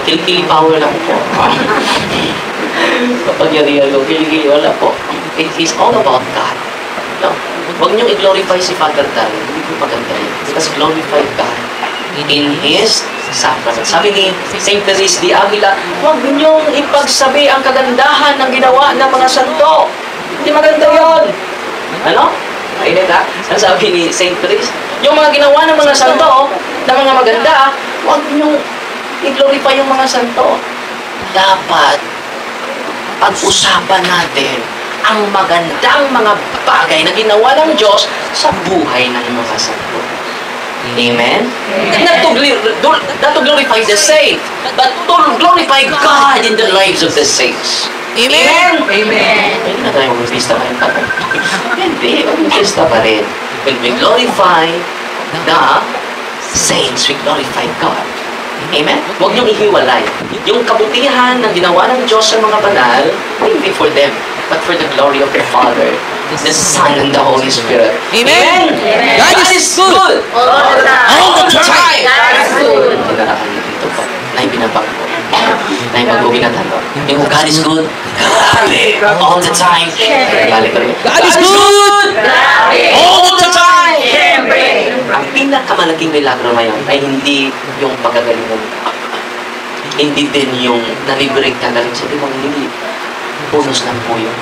Speaker 1: Kilikili power lang po. Kapangyarihan ko, kilikili, wala po. It is all about God. No? Huwag niyong i-glorify si Father Darwin. Hindi po maganda yun. Because glorify God in His sacrament. Sabi ni St. Teresa de Avila, huwag niyong ipagsabi ang kagandahan ng ginawa ng mga santo. Hindi maganda yun. Ano? Ayun ka? Ang sabi ni St. Teresa, yung mga ginawa ng mga santo, na mga maganda, huwag niyong i-glorify yung mga santo. Dapat pag-usapan natin ang magandang mga bagay na ginawa ng Diyos sa buhay ng mga santo. Amen? Not to glorify the saint, but to glorify God in the lives of the saints. Amen?
Speaker 2: Amen.
Speaker 1: Hindi na tayo mag-pista pa rin pa. Hindi, mag-pista pa rin. When we glorify the saints, we glorify God. Amen? Huwag niyong ihiwalay. Yung kabutihan na ginawa ng Diyos sa mga banal, hindi for them, but for the glory of the Father, the Son, and the Holy Spirit. Amen?
Speaker 2: Amen.
Speaker 1: God is good!
Speaker 2: All the time.
Speaker 1: All the time!
Speaker 2: God is good.
Speaker 1: Tinarakan niyo dito po. Nay binabag po. Nay pag-ubinatan po. Yung God is good, grabe! All the time! Balik ko rin. God is good!
Speaker 2: Grabe.
Speaker 1: All the time!
Speaker 2: Siyempre.
Speaker 1: Ang pinakamalaking milagro ngayon ay hindi yung pagagaling mo. Hindi din yung nalibrate ka na rin sa ibang hindi. Bonus lang po yun.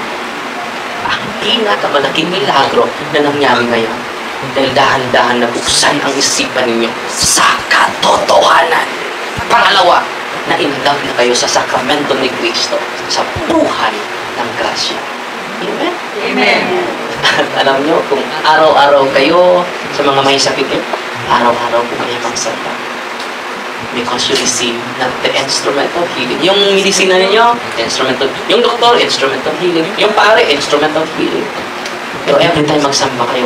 Speaker 1: Ang pinakamalaking milagro na nangyari ngayon dahil dahan-dahan na buksan ang isipan ninyo sa katotohanan. Pangalawa, na in-love na kayo sa sakramento ni Kristo sa buhay ng grasya. Amen?
Speaker 2: Amen.
Speaker 1: At alam nyo, kung araw-araw kayo sa mga may sakit yun, araw-araw po kayo magsamba. Because you receive not the instrument of healing. Yung medisina ninyo, instrument of healing. Yung doktor, instrument of healing. Yung pare, instrument of healing. Pero every time magsamba kayo,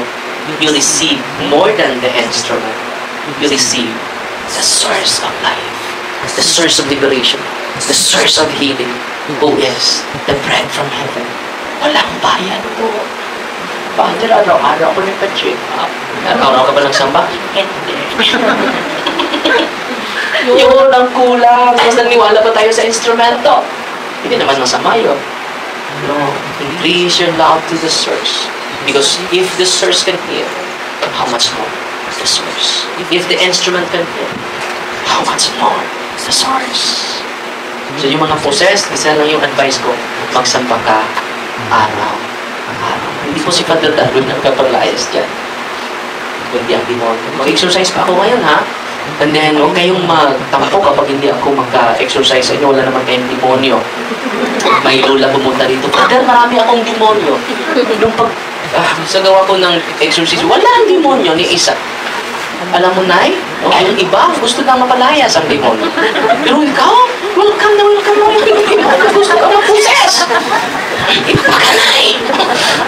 Speaker 1: you receive more than the instrument. You receive the source of life, the source of liberation, the source of healing, who is the bread from heaven. Walang bayan po. Father, araw-araw ko nagpa-check up. Araw-araw ka ba nagsamba? Hindi. Yun ang kulang. Mas naniwala pa tayo sa instrumento. Hindi naman masama yun. No. Increase your love to the source. Because if the source can heal, how much more the source? If the instrument can heal, how much more the source? So yung mga possessed, isa lang yung advice ko, magsamba ka araw-araw. Hindi po si Father Darwin nagkaparlayas dyan. Kundi ang demonyo. Mag-exercise pa ako ngayon, ha? And then, huwag kayong magtampo kapag hindi ako magka-exercise sa inyo. Wala naman kayong demonyo. May lola pumunta dito. Father, marami akong demonyo. Nung sa gawa ko ng exercise, wala ang demonyo ni isa. Alam mo, Nay, yung iba, gusto na mapalayas ang demonyo. Pero ikaw, welcome na yung demonyo. Gusto ka mag-possess. Iba ka, Nay.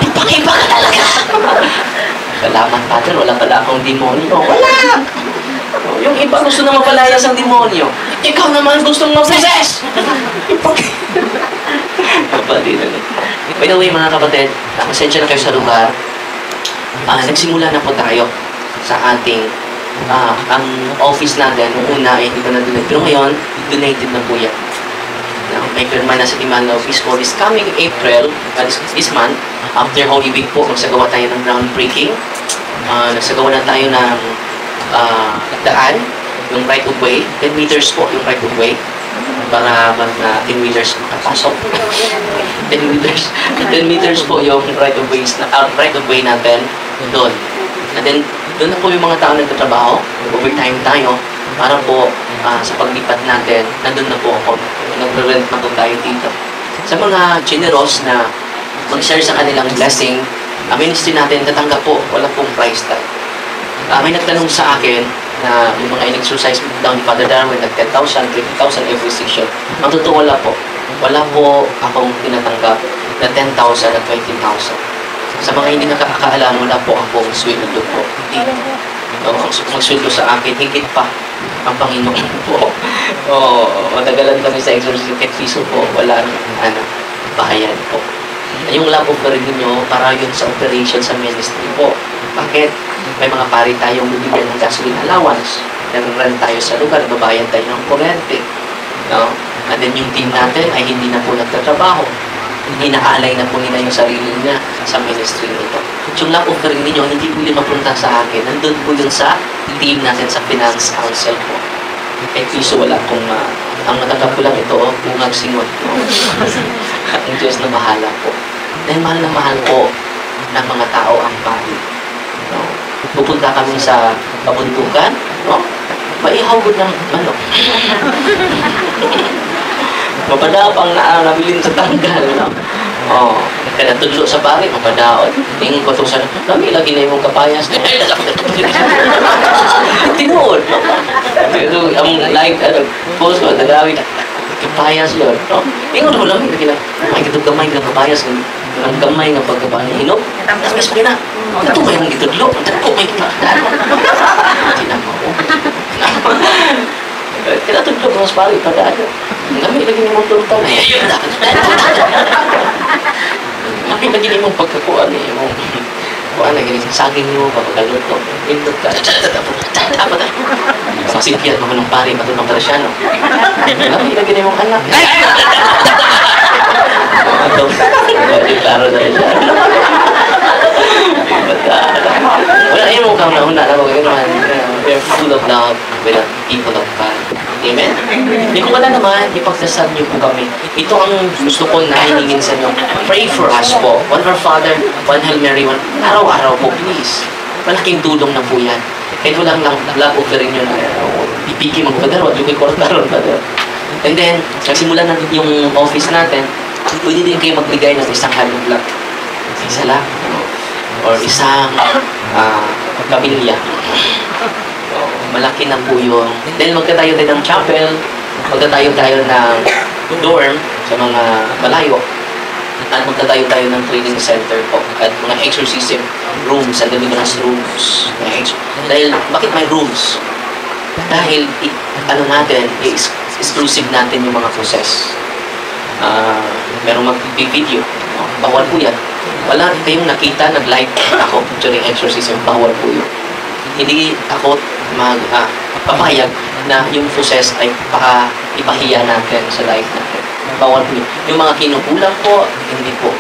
Speaker 1: Iba ka talaga. Salamat, Father. Wala pala akong demonyo. Wala. Yung iba gusto na mapalayas ang demonyo. Ikaw naman gustong mag-possess. By the way, mga kapatid, pasensya na kayo sa lugar. nagsimula na po tayo sa ating ang office natin. Noong una ay hindi pa na-donate. Pero ngayon, donated na po yan. May pirma na sa Immanuel Office for this coming April, this month, after Holy Week po, magsagawa tayo ng groundbreaking. Nagsagawa na tayo ng daan, yung right of way, 10 meters po yung right of way, para 10 meters makapasok. 10 meters po yung right of way natin doon. And then, doon na po yung mga tao nagtatrabaho, overtime tayo, para po sa paglipat natin, nandun na po ako. Nagre-rent na po tayo dito. Sa mga generous na mag-share sa kanilang blessing, ministry natin, tatanggap po, wala pong price tag. May nagtanong sa akin na yung mga in-exercise down ni Father Darwin, nag 10,000, 20,000 every session. Ang totoo wala po akong tinatanggap na 10,000 at 20,000. Sa mga hindi nakakaalam, wala po akong sweldo po. Ang magsweldo sa akin, higit pa ang Panginoon po. Matagalan kami sa exorcism, kahit piso po, wala bahayan po. Yung love offering ninyo, para yun sa operation sa ministry po. Bakit? May mga pari tayong bibigyan ng gasoline allowance. Nag-run tayo sa lugar, babayan tayo ng kuryente. No? And then yung team natin ay hindi na po nagtatrabaho. Inaalay na po nila yung sarili niya sa ministry nito. Yung love offering ninyo, hindi po yun mapunta sa akin. Nandun po yun sa team natin sa finance council po. Piso wala kung ang natanggap ko lang ito, bungag singot. Ang Diyos na bahala po. Dahil mahal na mahal po ng mga tao ang pari. No? Pupunta kami sa kabundukan, no? Maihawod ng manok. Mapadaop ang nabilin sa tanggal, no? Kaya tudlo sa pari, mapadaot. Tingin ko ito sa kami, lagi na yung kapayas. Tinuod, no? Ang like, post ko, nagawin, kapayas yun, no? Tingin ko lang, may kitong gamay ng kapayas, ang gamay ng pagkapayas, hinog, tapos pa na, ito ba yung itudlo? Ito po, may kinakadaan. Tinama ko. Tinatudlo ko sa pari, padaan. Kami lagi ni mong tulutang. Ayun, dapat. Kami lagi ni mong pagkakuan eh. Kuan na ganyan. Saging mo, papagalot ko. Indot ka. Dapat. Masipiyat mo ng pari, matulong ka na siya, no? Kami lagi ni mong anak. Ito. Klaro na rin siya. Wala na yung mukhang nauna na we're full of love with the people of God. Amen? Hindi ko wala naman, ipagdasal niyo po kami. Ito ang gusto ko na hiningin sa inyo. Pray for us po. One Our Father, one Hail Mary, one araw-araw po, please. Malaking tulong na po yan. Kahit walang love offering nyo na ipiki mag-father, wag yung kortaron, father. And then, nagsimula na yung office natin, pwede din kayo magbigay ng isang halong lang. Isa lang. Or isang kabilya. Malaki na po yun. Then magtatayo tayo ng chapel, magtatayo tayo ng dorm sa mga malayo, at magtatayo tayo ng training center po, at mga exorcism rooms and deliverance rooms. Dahil, bakit may rooms? Dahil, natin, exclusive natin yung mga process. Merong mag-video, bawal po yan. Wala kayong nakita, nag-live ako during exorcism, bawal po yun. Hindi ako papayag na yung process ay ipahiya natin sa life natin. Bawal po yun. Yung mga kinukulang po, hindi po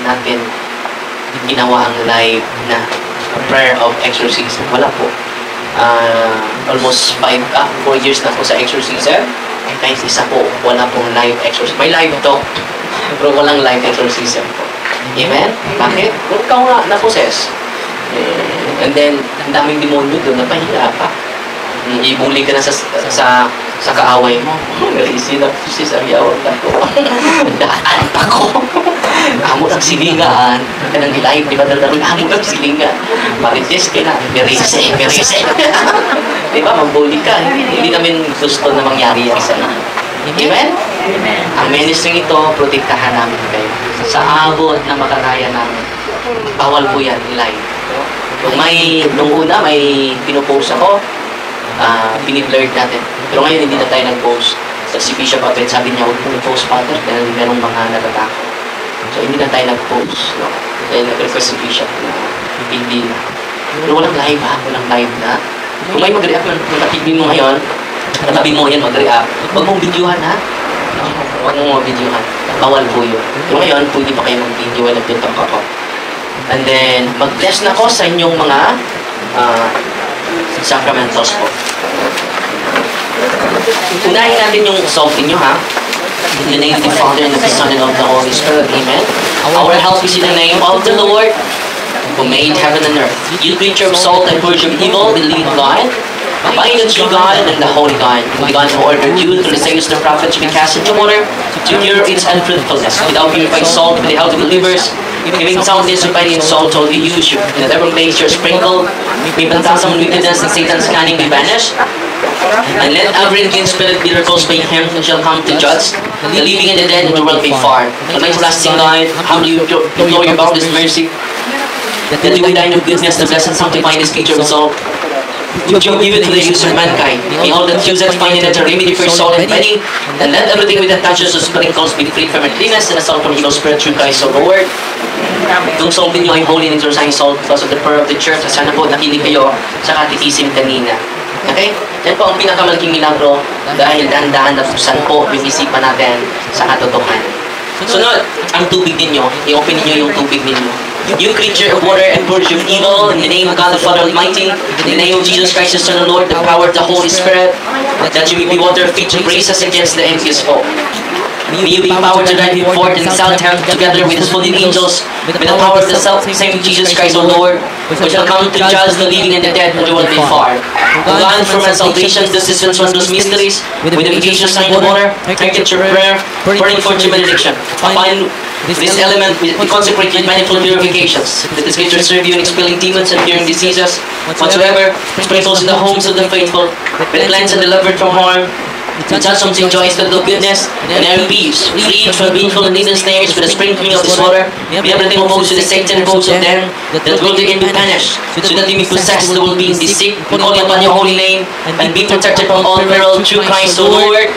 Speaker 1: natin ginawa ang live na prayer of exorcism. Wala po. Almost 4 years na po sa exorcism. Kahit isa po, wala pong live exorcism. May live to, pero walang live exorcism po. Amen? Bakit? Kung ikaw nga na-possess. And then, ang daming demonyo doon, napahiya pa. Ibuli ka na sa kaaway mo. Easy na po si Saryawan na ko. Daan pa ko. Amo ng silingan. Kanang live, di ba? Amo ng silingan. Marites ka na. Merise. Di ba? Magbuli ka. Hindi namin gusto na mangyari yan sa inyo. Amen? Ang ministry ito, protektahan namin kayo. Sa abot na makakaya namin. Bawal po yan, live. Nung una, may pinupost ako, piniblurred natin. Pero ngayon, hindi na tayo nag-post. Si Bishop Abed, sabi niya, huwag po post, Father, dahil merong mga natatakot. So, hindi na tayo nag-post. No? Dahil nag-request si Bishop na Hindi na. Pero walang live ha, walang live na. Kung may mag-react ng katabi mo ngayon, katabi mo yan mag-react, huwag mong videohan ha. Huwag mong videohan. Bawal po yun. Pero ngayon, pwede pa kayo mag-video ng pintang ako. And then, mag-bless na ako sa inyong mga sacramentals po. Unahin natin yung salt niyo ha. In the name of the Father, and of the Son, and of the Holy Spirit. Amen. Our help is in the name of the Lord, who made heaven and earth. You creature of salt and purge of evil, believe God. By the true God and the Holy God, the God who ordered you through the saints and the prophets to be cast into water, to cure its unfruitfulness. Without purified salt, with the help of believers, giving soundness and fighting salt, all you use you. In every place you're sprinkled, may phantasm and wickedness and Satan's cunning be banished. And let every unclean spirit be repulsed by him who shall come to judge the living and the dead, and the world be far. Almighty everlasting God, how do you implore your boundless mercy, that you with thine goodness, the blessed and sanctify this creature of salt, which you have given to the use of mankind. May all that use it find it a remedy for soul and body, and let everything with that touches of sprinkles be free from uncleanness and assault from evil spirit through Christ our Lord. Itong salt ninyo ay holy and exorcising salt because of the prayer of the church. At sana po nakinig kayo sa katikisim kanina. Okay? Yan po ang pinakamalaking milagro dahil dahan-dahan na buksan po yung isipan natin sa katotohanan. Sunod, ang tubig ninyo. I-open ninyo yung tubig ninyo. You creature of water and purge of evil, in the name of God the Father Almighty, in the name of Jesus Christ the Son of the Lord, the power of the Holy Spirit, that you may be water fit to brace us against the envious foe. May you be power to drive him forth and exalt him together with his holy angels, with the power of the self-same Jesus Christ our Lord, which shall come to judge the living and the dead, and the world be far. O God, from our salvation, the assistance of those mysteries, with the meditation sign of water, hearken to prayer, burning forth to benediction. Upon this element, we consecrate with manifold purifications, that the Scripture serve you in expelling demons and curing diseases, whatsoever, sprinkles in the homes of the faithful, with the cleanse and delivered from harm, to touch some joys to the goodness and every peace, freed from painful and needless snares with the sprinkling of this water, be everything opposed to the Satan and opposed of them, that will again be banished, so that you may possess the world being sick, calling upon your holy name, and be protected from all peril through Christ the Lord.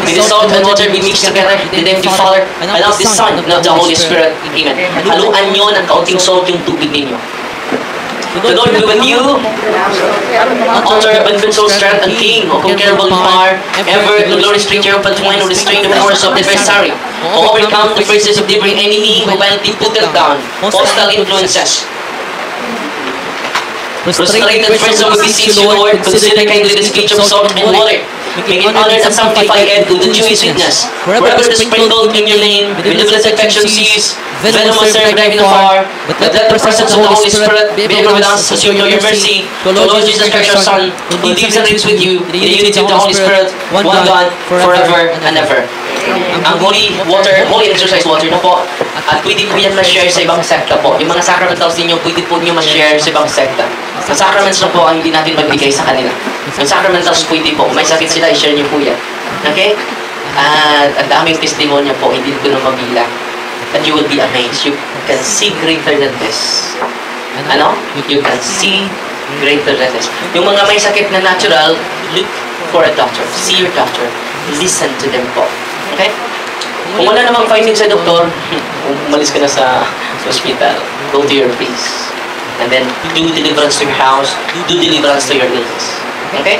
Speaker 1: May the salt and water be mixed together, the name of the Father, and of the Son, and of the Holy Spirit. Amen. Haluan nyo ng kaunting salt yung tubig ninyo. The Lord be with you, altar of invincible strength and King of conquerable power, ever the glorious creature of twine or restrain the powers of the adversary, who overcome the forces of the very enemy, who violently put it down, hostile influences. Frustrated friends of beseech you, Lord, consider kindly this creature of salt and water. Make it honored and sanctified and with the Jewish witness. Forever the sprinkled in your name, with the blessed affection cease, venomous serve driving afar, but let the presence of the Holy Spirit be ever with us, as you know your mercy, to Lord Jesus Christ your Son, who lives and reigns with you, in the unity of the Holy Spirit, one God, forever and ever. Ang holy water, holy exercise water na po, at pwede po yan ma-share sa ibang sekta po. Yung mga sacramentals ninyo, pwede po nyo ma-share sa ibang sekta. Ang sacraments na po ang hindi natin magbigay sa kanila. Yung sacramentals pwede po, may sakit sila, i-share nyo po yan. Okay? At ang daming testimonya po, hindi ko na mabilang. And you will be amazed. You can see greater than this. Ano? You can see greater than this. Yung mga may sakit na natural, look for a doctor. See your doctor. Listen to them po. Okay? Kung wala namang findings sa doktor, umalis ka na sa hospital. Go to your place. And then, do deliverance to your house. Do deliverance to your illness. Okay?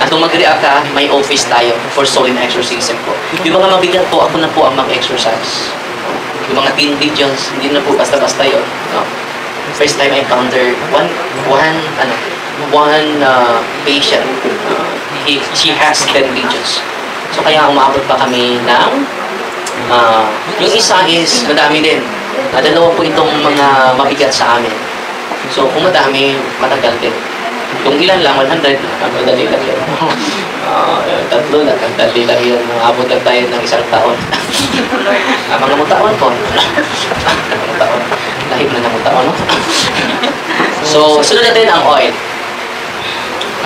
Speaker 1: At kung mag-react ka, may office tayo for soul and exorcism po. Yung mga mabigat po, ako na po ang mag-exercise. Yung mga teen regions, hindi na po basta-basta yun. No? First time I encountered one patient. She has 10 regions. So kaya umabot pa kami ng yung isa is madami din. Dalawa po itong mga mabigat sa amin. So kung madami, matagal din. Yung ilan lang, 100, madali lang yun. Tatlo lang, madali lang yun. Umabot lang tayo ng isang taon. Mga mutaon po. Mga mutaon. Lahib na mutaon, no? So, sunod natin ang oil.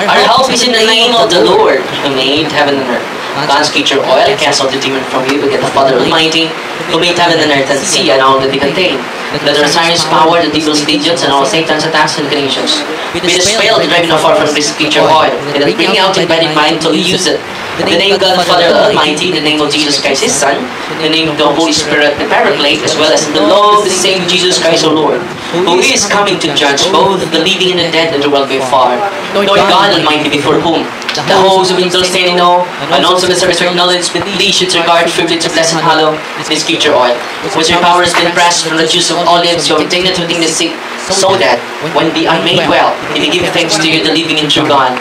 Speaker 1: Our help is in the name of the Lord, who made heaven and earth. God's creature oil cancelled the demon from you, again the Father Almighty, who made heaven and earth and sea and all that they contain. Let the science power, the devil's legions, and all Satan's attacks and inclinations be dispelled and driven afar from this creature oil, and then bring out in bad in mind till you use it. In the name of God the Father Almighty, in the name of Jesus Christ His Son, in the name of the Holy Spirit, the Paraclete, as well as in the law of the same Jesus Christ our Lord, who is coming to judge both the living and the dead and the world before. Lord God Almighty, before whom the hosts of angels stand in awe, and also the service of knowledge, but thee should regard privilege of blessed and hollow, this future oil, which your power has been pressed from the juice of olives, you have obtained to the sick, so that, when the unmade well, if you give thanks to you, the living and true God,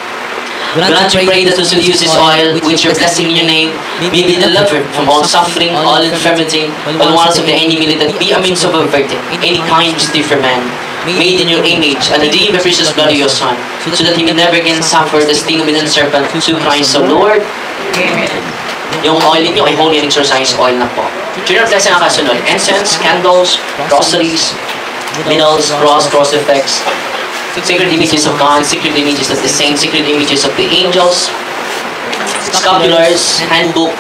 Speaker 1: grant to pray that those who use this oil, which you're blessing in your name, may be delivered from all suffering, all infirmity, all wants of the enemy, that be a means of averting any kind of mischief for man, made in your image, and redeemed by precious blood of your Son, so that he may never again suffer the sting of the serpent, through Christ the Lord. Amen. Yung oil ninyo ay holy and exorcised oil na po. Children of blessing ang kasunod: incense, candles, rosaries, medals, cross effects, sacred images of God, sacred images of the saints, sacred images of the angels, scapulars, handbook,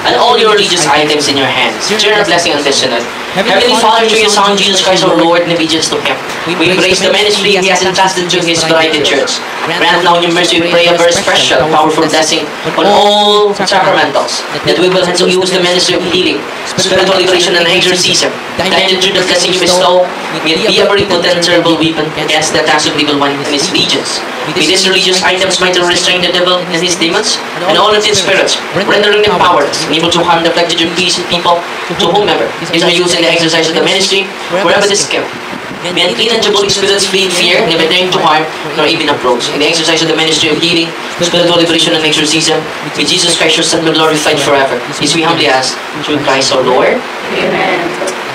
Speaker 1: and all your religious items in your hands. Children of blessing and vision. Heavenly Father, through your Son, Jesus Christ, our Lord, and obedience to Him, we embrace the ministry He has entrusted to His bride, the Church. Grant now in your mercy, we pray, a very special, powerful blessing on all sacramentals, that we will use the ministry of healing, spiritual liberation, and exorcism. Guided through the blessing you bestow, may it be a very potent, terrible weapon against the attacks of the evil one and his legions. May these religious items might restrain the devil and his demons, and all of his spirits, rendering them powerless, and able to harm the afflicted and peace people to whomever is used in the exercise of the ministry, wherever this is kept. May unclean and diabolic spirits flee in fear, never daring to harm, nor even approach. In the exercise of the ministry of healing, spiritual liberation, and exorcism, may Jesus Christ your Son be glorified forever. This we humbly ask, through Christ our Lord. Amen.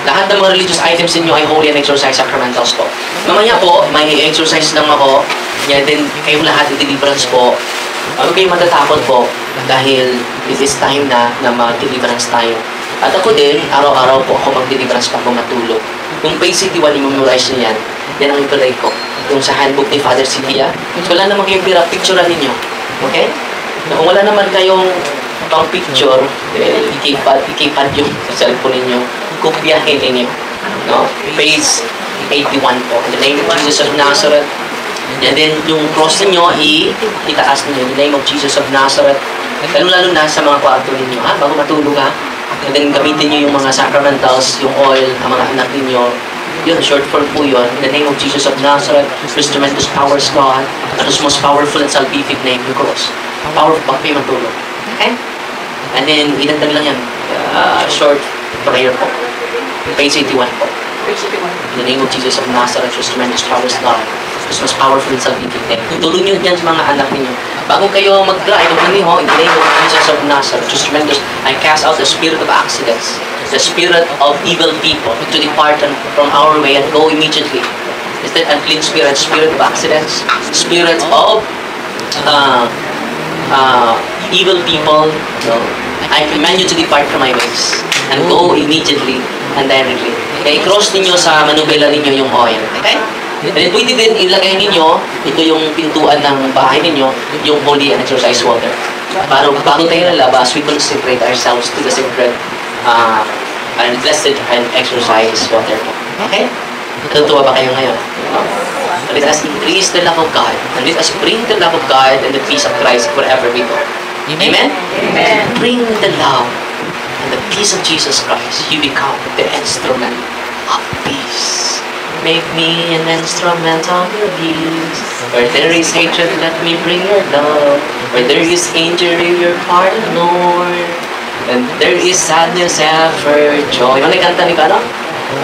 Speaker 1: Lahat ng mga religious items ninyo ay holy and exorcised sacramentals po. Mamaya po, may exorcise lang ako. Yan din, kayong lahat i-deliverance po. Huwag kayong matatakot po dahil it is time na mag-deliverance tayo. At ako din, araw-araw po ako mag-deliverance pag matulog. Kung page 61, i-memorize niyo yan, yan ang ipalay ko. Yung sa handbook ni Father Sylvia, wala naman kayong picturean ninyo. Okay? Na kung wala naman kayong pang picture, ikipad yung cellphone ninyo, kopyahin ninyo. No? Page 81 po. In the name of Jesus of Nazareth. And then, yung cross ninyo, itaas ninyo. In the name of Jesus of Nazareth. Lalo na sa mga kwarto ninyo, ha? Bago matulog, ha? And then, gamitin nyo yung mga sacramentals, yung oil, ang mga anak ninyo. Yun, short form po yun. In the name of Jesus of Nazareth, whose tremendous powers, God, and whose most powerful and salvific name, the cross. Powerful, bago kayo matulog. Okay? And then, idagdag lang yan. Short prayer po. Page 81 po. In the name of Jesus of Nazareth, whose tremendous powers, God, whose most powerful and salvific name. Tulungan nyo yan sa mga anak ninyo. Bago kayo mag-drive, in the name of Jesus of Nazareth, just tremendous, I cast out the spirit of accidents, the spirit of evil people, to depart from our way and go immediately. Is that unclean spirit, spirit of accidents, spirit of evil people? No. I command you to depart from my ways and go immediately and directly. Kaya i-cross ninyo sa manubela ninyo yung oil. Okay? And then pwede din ilagay ninyo, ito yung pintuan ng bahay ninyo, yung holy and exorcised water. Bago tayo lalabas, we consecrate ourselves to the sacred and blessed and exorcised water. Okay? Natutuwa ba kayo ngayon? Let us increase the love of God, and let us bring the love of God and the peace of Christ wherever we go. Amen? Amen. Bring the love and the peace of Jesus Christ. You become the instrument of peace. Make me an instrument of your peace. Where there is hatred, let me bring your love. Where there is injury, your pardon, Lord. And there is sadness, ever joy. Ano kanta ni Kano?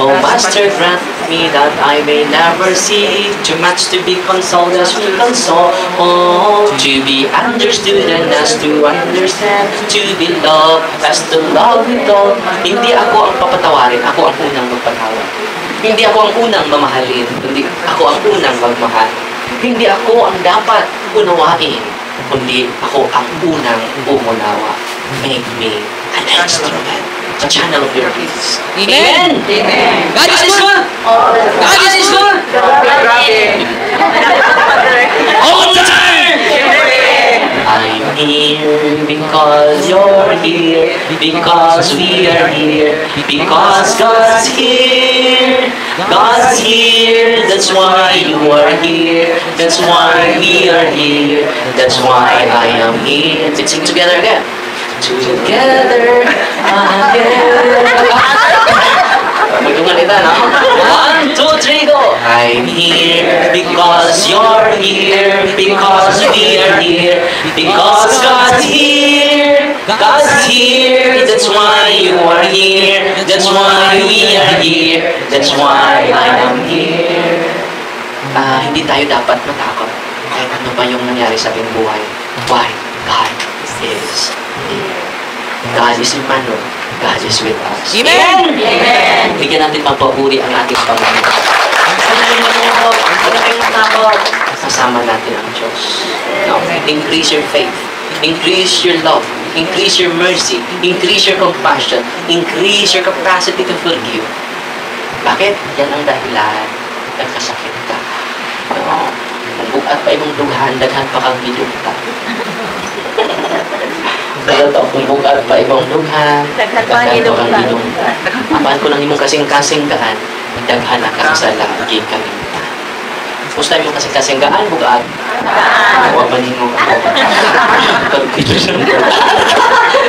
Speaker 1: Oh, Master, grant me that I may never see too much to be consoled as we console. Oh, to be understood and as to understand, to be loved as to love with all. Hindi ako ang papatawarin, ako ang unang magpatawad. Hindi ako ang unang mamahalin, kundi ako ang unang magmahal. Hindi ako ang dapat unawain, kundi ako ang unang umunawa. Make me an instrument, a channel of your peace.
Speaker 3: Amen!
Speaker 2: Amen.
Speaker 3: God is good!
Speaker 2: God
Speaker 3: is good!
Speaker 1: All the time! I'm here because you're here, because we are here, because God's here. God's here, that's why you are here, that's why we are here, that's why I am here. Let's sing together again. Together again. Magdungan kita, no? 1, 2, 3, go! I'm here because you're here, because we are here, because God's here. God's here, that's why you are here, that's why we are here, that's why I am here. Hindi tayo dapat matakot kahit ano pa yung nangyari sa ating buhay. Why? God is here. God is Emmanuel. God is with us.
Speaker 2: Amen! Amen!
Speaker 1: Bigyan natin papuri ang ating Panginoon. Kasama natin ang Diyos. No? Increase your faith. Increase your love. Increase your mercy. Increase your compassion. Increase your capacity to forgive. Bakit? Yan ang dahilan. Nagkasakit ka. No? Nagbukat pa ibang dughan, daghan pa kang bidugta. Daghan kung bukat pa ibang dughan, daghan pa kang bidugta. Apaan ko lang imong kasing-kasing gaan, daghan na ka sa lagi kalimutan. Gusto mo kasing-kasing gaan, bukat? Huwag manin mo ako.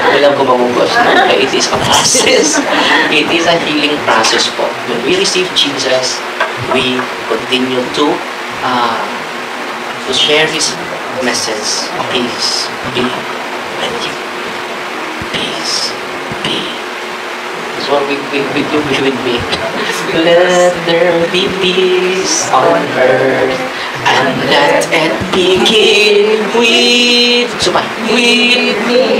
Speaker 1: Walang ko mamugos. It is a process. It is a healing process po. When we receive Jesus, we continue to share His message. Peace be with you. Peace be. That's what we do with me. Let there be peace on earth, and let it begin with with me.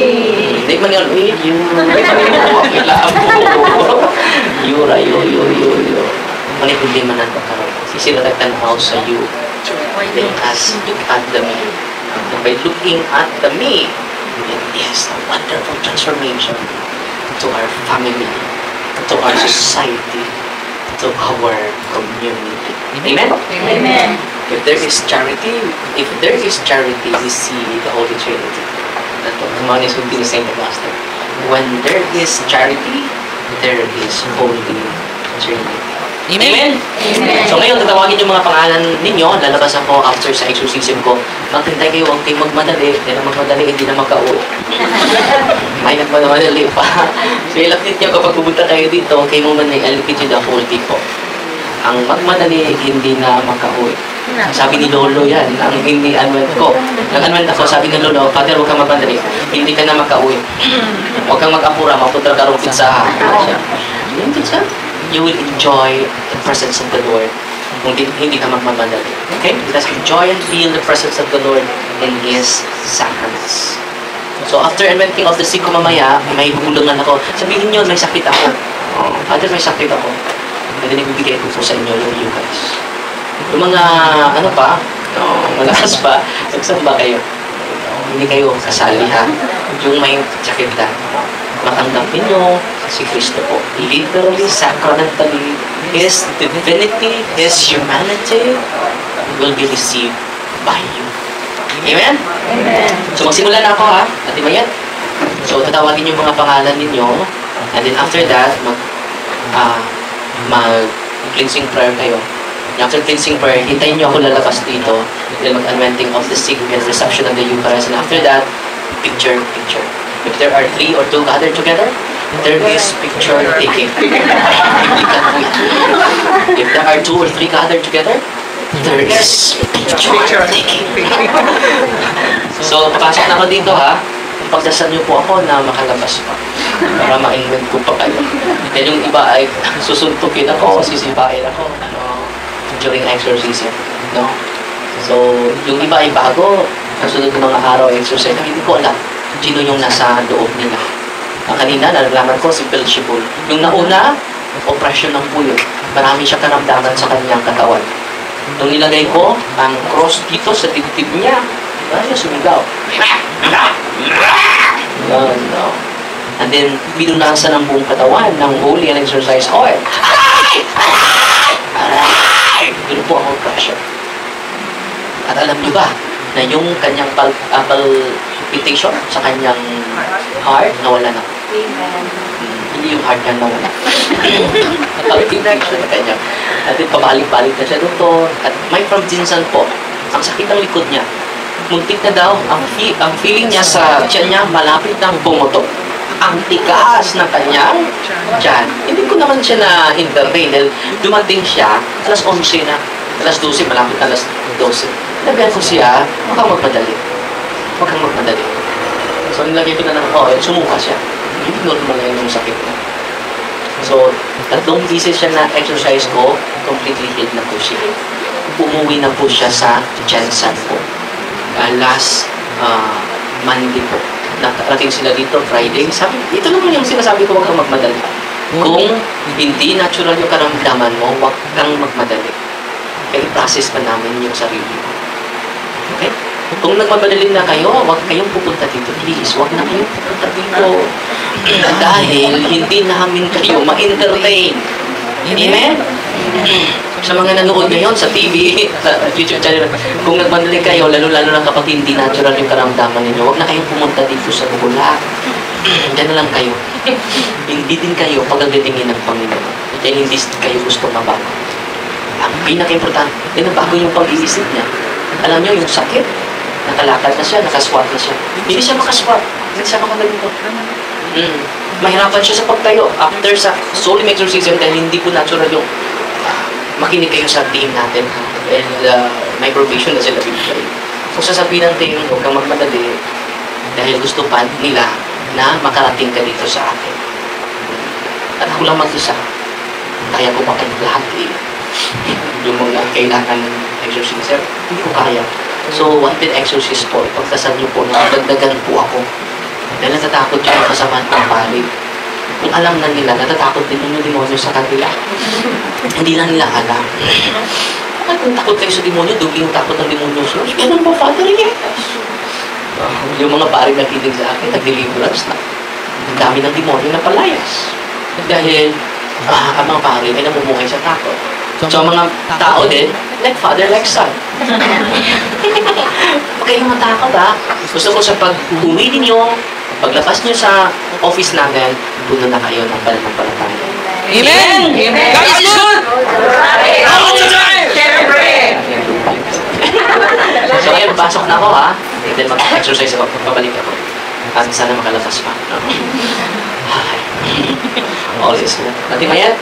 Speaker 1: Hindi man yun, with you. Kailangan mo. Yura, yo. Manay problema na pagkaroon. Sisiratagtan ako sa you. Then as look at the me. And by looking at the me, it is a wonderful transformation to our family, to our society, to our community. Amen?
Speaker 2: Amen.
Speaker 1: If there is charity, we see the Holy Trinity. That's what Kumani is the Saint Master. When there is charity, there is Holy Trinity. Amen?
Speaker 2: Amen.
Speaker 1: So ngayon, tatawagin yung mga pangalan ninyo, lalabas ako after sa exorcism ko. Maghintay kayo, huwag kayong magmadali. Hindi na magmadali, hindi na magka-uwi. May nagmadali pa. So ilapit nyo kapag pumunta kayo dito, huwag kayong magmadali, alipit nyo the whole people. Ang magmadali, hindi na magka-uwi. Sabi ni Lolo yan, ang hindi unwell ko. Nag-unwell ako, sabi ni Lolo, Father, huwag kang magmadali. Hindi ka na magka-uwi. Huwag kang mag-apura, mapunta ka rin pizza. Yung pizza? You will enjoy the presence of the Lord. Hindi ka magmamadali. Okay? Let's enjoy and feel the presence of the Lord in His sacraments. So after anointing of the sick ko mamaya, may hulungan ako. Sabihin nyo, may sakit ako. Father, may sakit ako. And then ibibigay ko po sa inyo yung you guys. Yung mga, malakas pa, magsamba kayo. Hindi kayo kasali ha. Yung may sakit na. Matanggapin nyo si Kristo po. Literally, sacramentally, His divinity, His humanity will be received by you. Amen?
Speaker 2: Amen.
Speaker 1: So magsimula na ako ha. At ba yan? So tatawagin yung mga pangalan ninyo. And then after that, mag-cleansing prayer kayo. After cleansing prayer, hintayin nyo ako lalabas dito. Then mag-anointing of the sick and reception of the Eucharist. And after that, picture. If there are 3 or 2 gathered together, there is picture taking. If there are 2 or 3 gathered together, there is picture taking. So, papasok na ako dito ha. Pagdasal niyo po ako na makalabas pa. Para ma-invent ko pa kayo. Then yung iba ay susuntukin ako, sisipain ako during exorcism. No? So, yung iba ay bago. Kasunod ng mga araw exorcism, hindi ko alam sino yung nasa loob nila. Kanina, nalalaman ko si Beelzebul. Yung nauna, oppression ng puyo. Marami siya karamdaman sa kanyang katawan. Nung nilagay ko ang cross dito sa dibdib niya, siya sumigaw. No. And then, binunasan ng buong katawan ng holy and exorcised oil. Yun po ang oppression. At alam niyo ba, na yung kanyang palpitation sa kanyang heart, nawala na. Hindi yung heart niya nawala. Palpitation na kanyang. At pabalik-balik na siya doon. At may from-jinsan po, ang sakit ng likod niya. Muntik na daw, ang feeling niya sa tiyan niya, malapit ng bumoto. Ang tigas ng kanyang tiyan. Hindi ko naman siya na-intervene. Dumating siya, alas 11 na. Alas 12, malapit alas 12. Nabihan ko siya, huwag kang magmadali. Huwag kang magmadali. So, nilagay ko na ng oil, sumuka siya. Hindi normal na yung sakit niya. So, 3 pieces siya na exercise ko, completely healed na po siya. Umuwi na po siya sa Jensen po. Last Monday po. Nakarating sila dito Friday. Sabi, ito naman yung sinasabi ko, huwag kang magmadali. Kung hindi natural yung karamdaman mo, huwag kang magmadali. Kaya i-process pa namin yung sarili mo. Okay? Kung nagmamadali na kayo, huwag kayong pupunta dito. Please, huwag na kayong pupunta dito. Dahil hindi namin kayo ma-entertain. Amen? Sa mga nanood ngayon sa TV, sa YouTube channel, kung nagmadali kayo, lalo-lalo na kapag hindi natural yung karamdaman ninyo, huwag na kayong pumunta dito sa Bugula. Diyan na lang kayo. Hindi din kayo pagdatingin ng Panginoon. Dahil hindi kayo gusto mabago. Ang pinaka-importante, bago yung pag-iisip niya. Alam niyo, yung sakit, nakalakad na siya, nakaswat na siya. Hindi siya makaswat. Hindi siya makaganito. Mahirapan siya sa pagtayo. After sa soul exorcism, dahil hindi po natural yung makinig kayo sa team natin. And may probation na sila bibigay. Kung sasabihin ng team, huwag kang magmadali dahil gusto pa nila na makarating ka dito sa akin. At ako lang mag-isa. Kaya ko pa kayo lahat yung mga kailangan exorcism. Hindi ko kaya. So, wanted exorcist po. Pagkasal niyo po, nakadagdagan po ako. Dahil natatakot siya ang kasamaan ng pari. Kung alam na nila, natatakot din yung demonyo sa kanila. Hindi na nila alam. Bakit kung takot kayo sa demonyo, doon yung takot ng demonyo siya? Ganun po, Father, yes. Yung mga pari nakinig sa akin, nag-deliverance na. Ang dami ng demonyo na palayas. Dahil ang mga pari ay namumuhay sa takot. So, ang mga tao din, like father, like son. Huwag kayong matakot, ha? Gusto ko sa pag-uwi ninyo, paglabas nyo sa office namin, puno na kayo ng pananampalataya.
Speaker 3: Amen! God is good! All the time!
Speaker 1: So, ayun, pasok na ako, ha? And then, mag-exercise ako, pabalik ako. At sana makalabas pa. All is good. Natin Mayat?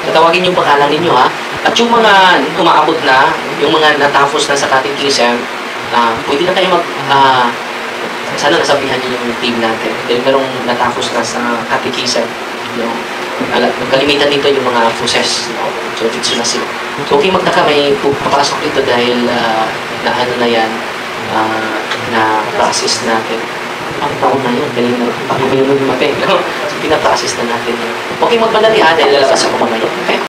Speaker 1: Tatawagin yung pangalan ninyo, ha? At yung mga umaabot na, yung mga natapos na sa catechism, pwede na kayo sana nasabihan niyo yung team natin. Dahil merong natapos na sa catechism. Kalimitan dito yung mga fuses. So, dito na sila. So, okay magtaka, may papasok dito dahil na ano na yan, na process natin. Ang taon na yun, dahil ako ba yun lumate, no? So, pinaprocess na natin yun. Okay magmadali, ha? Dahil lalabas ako mamaya. Okay?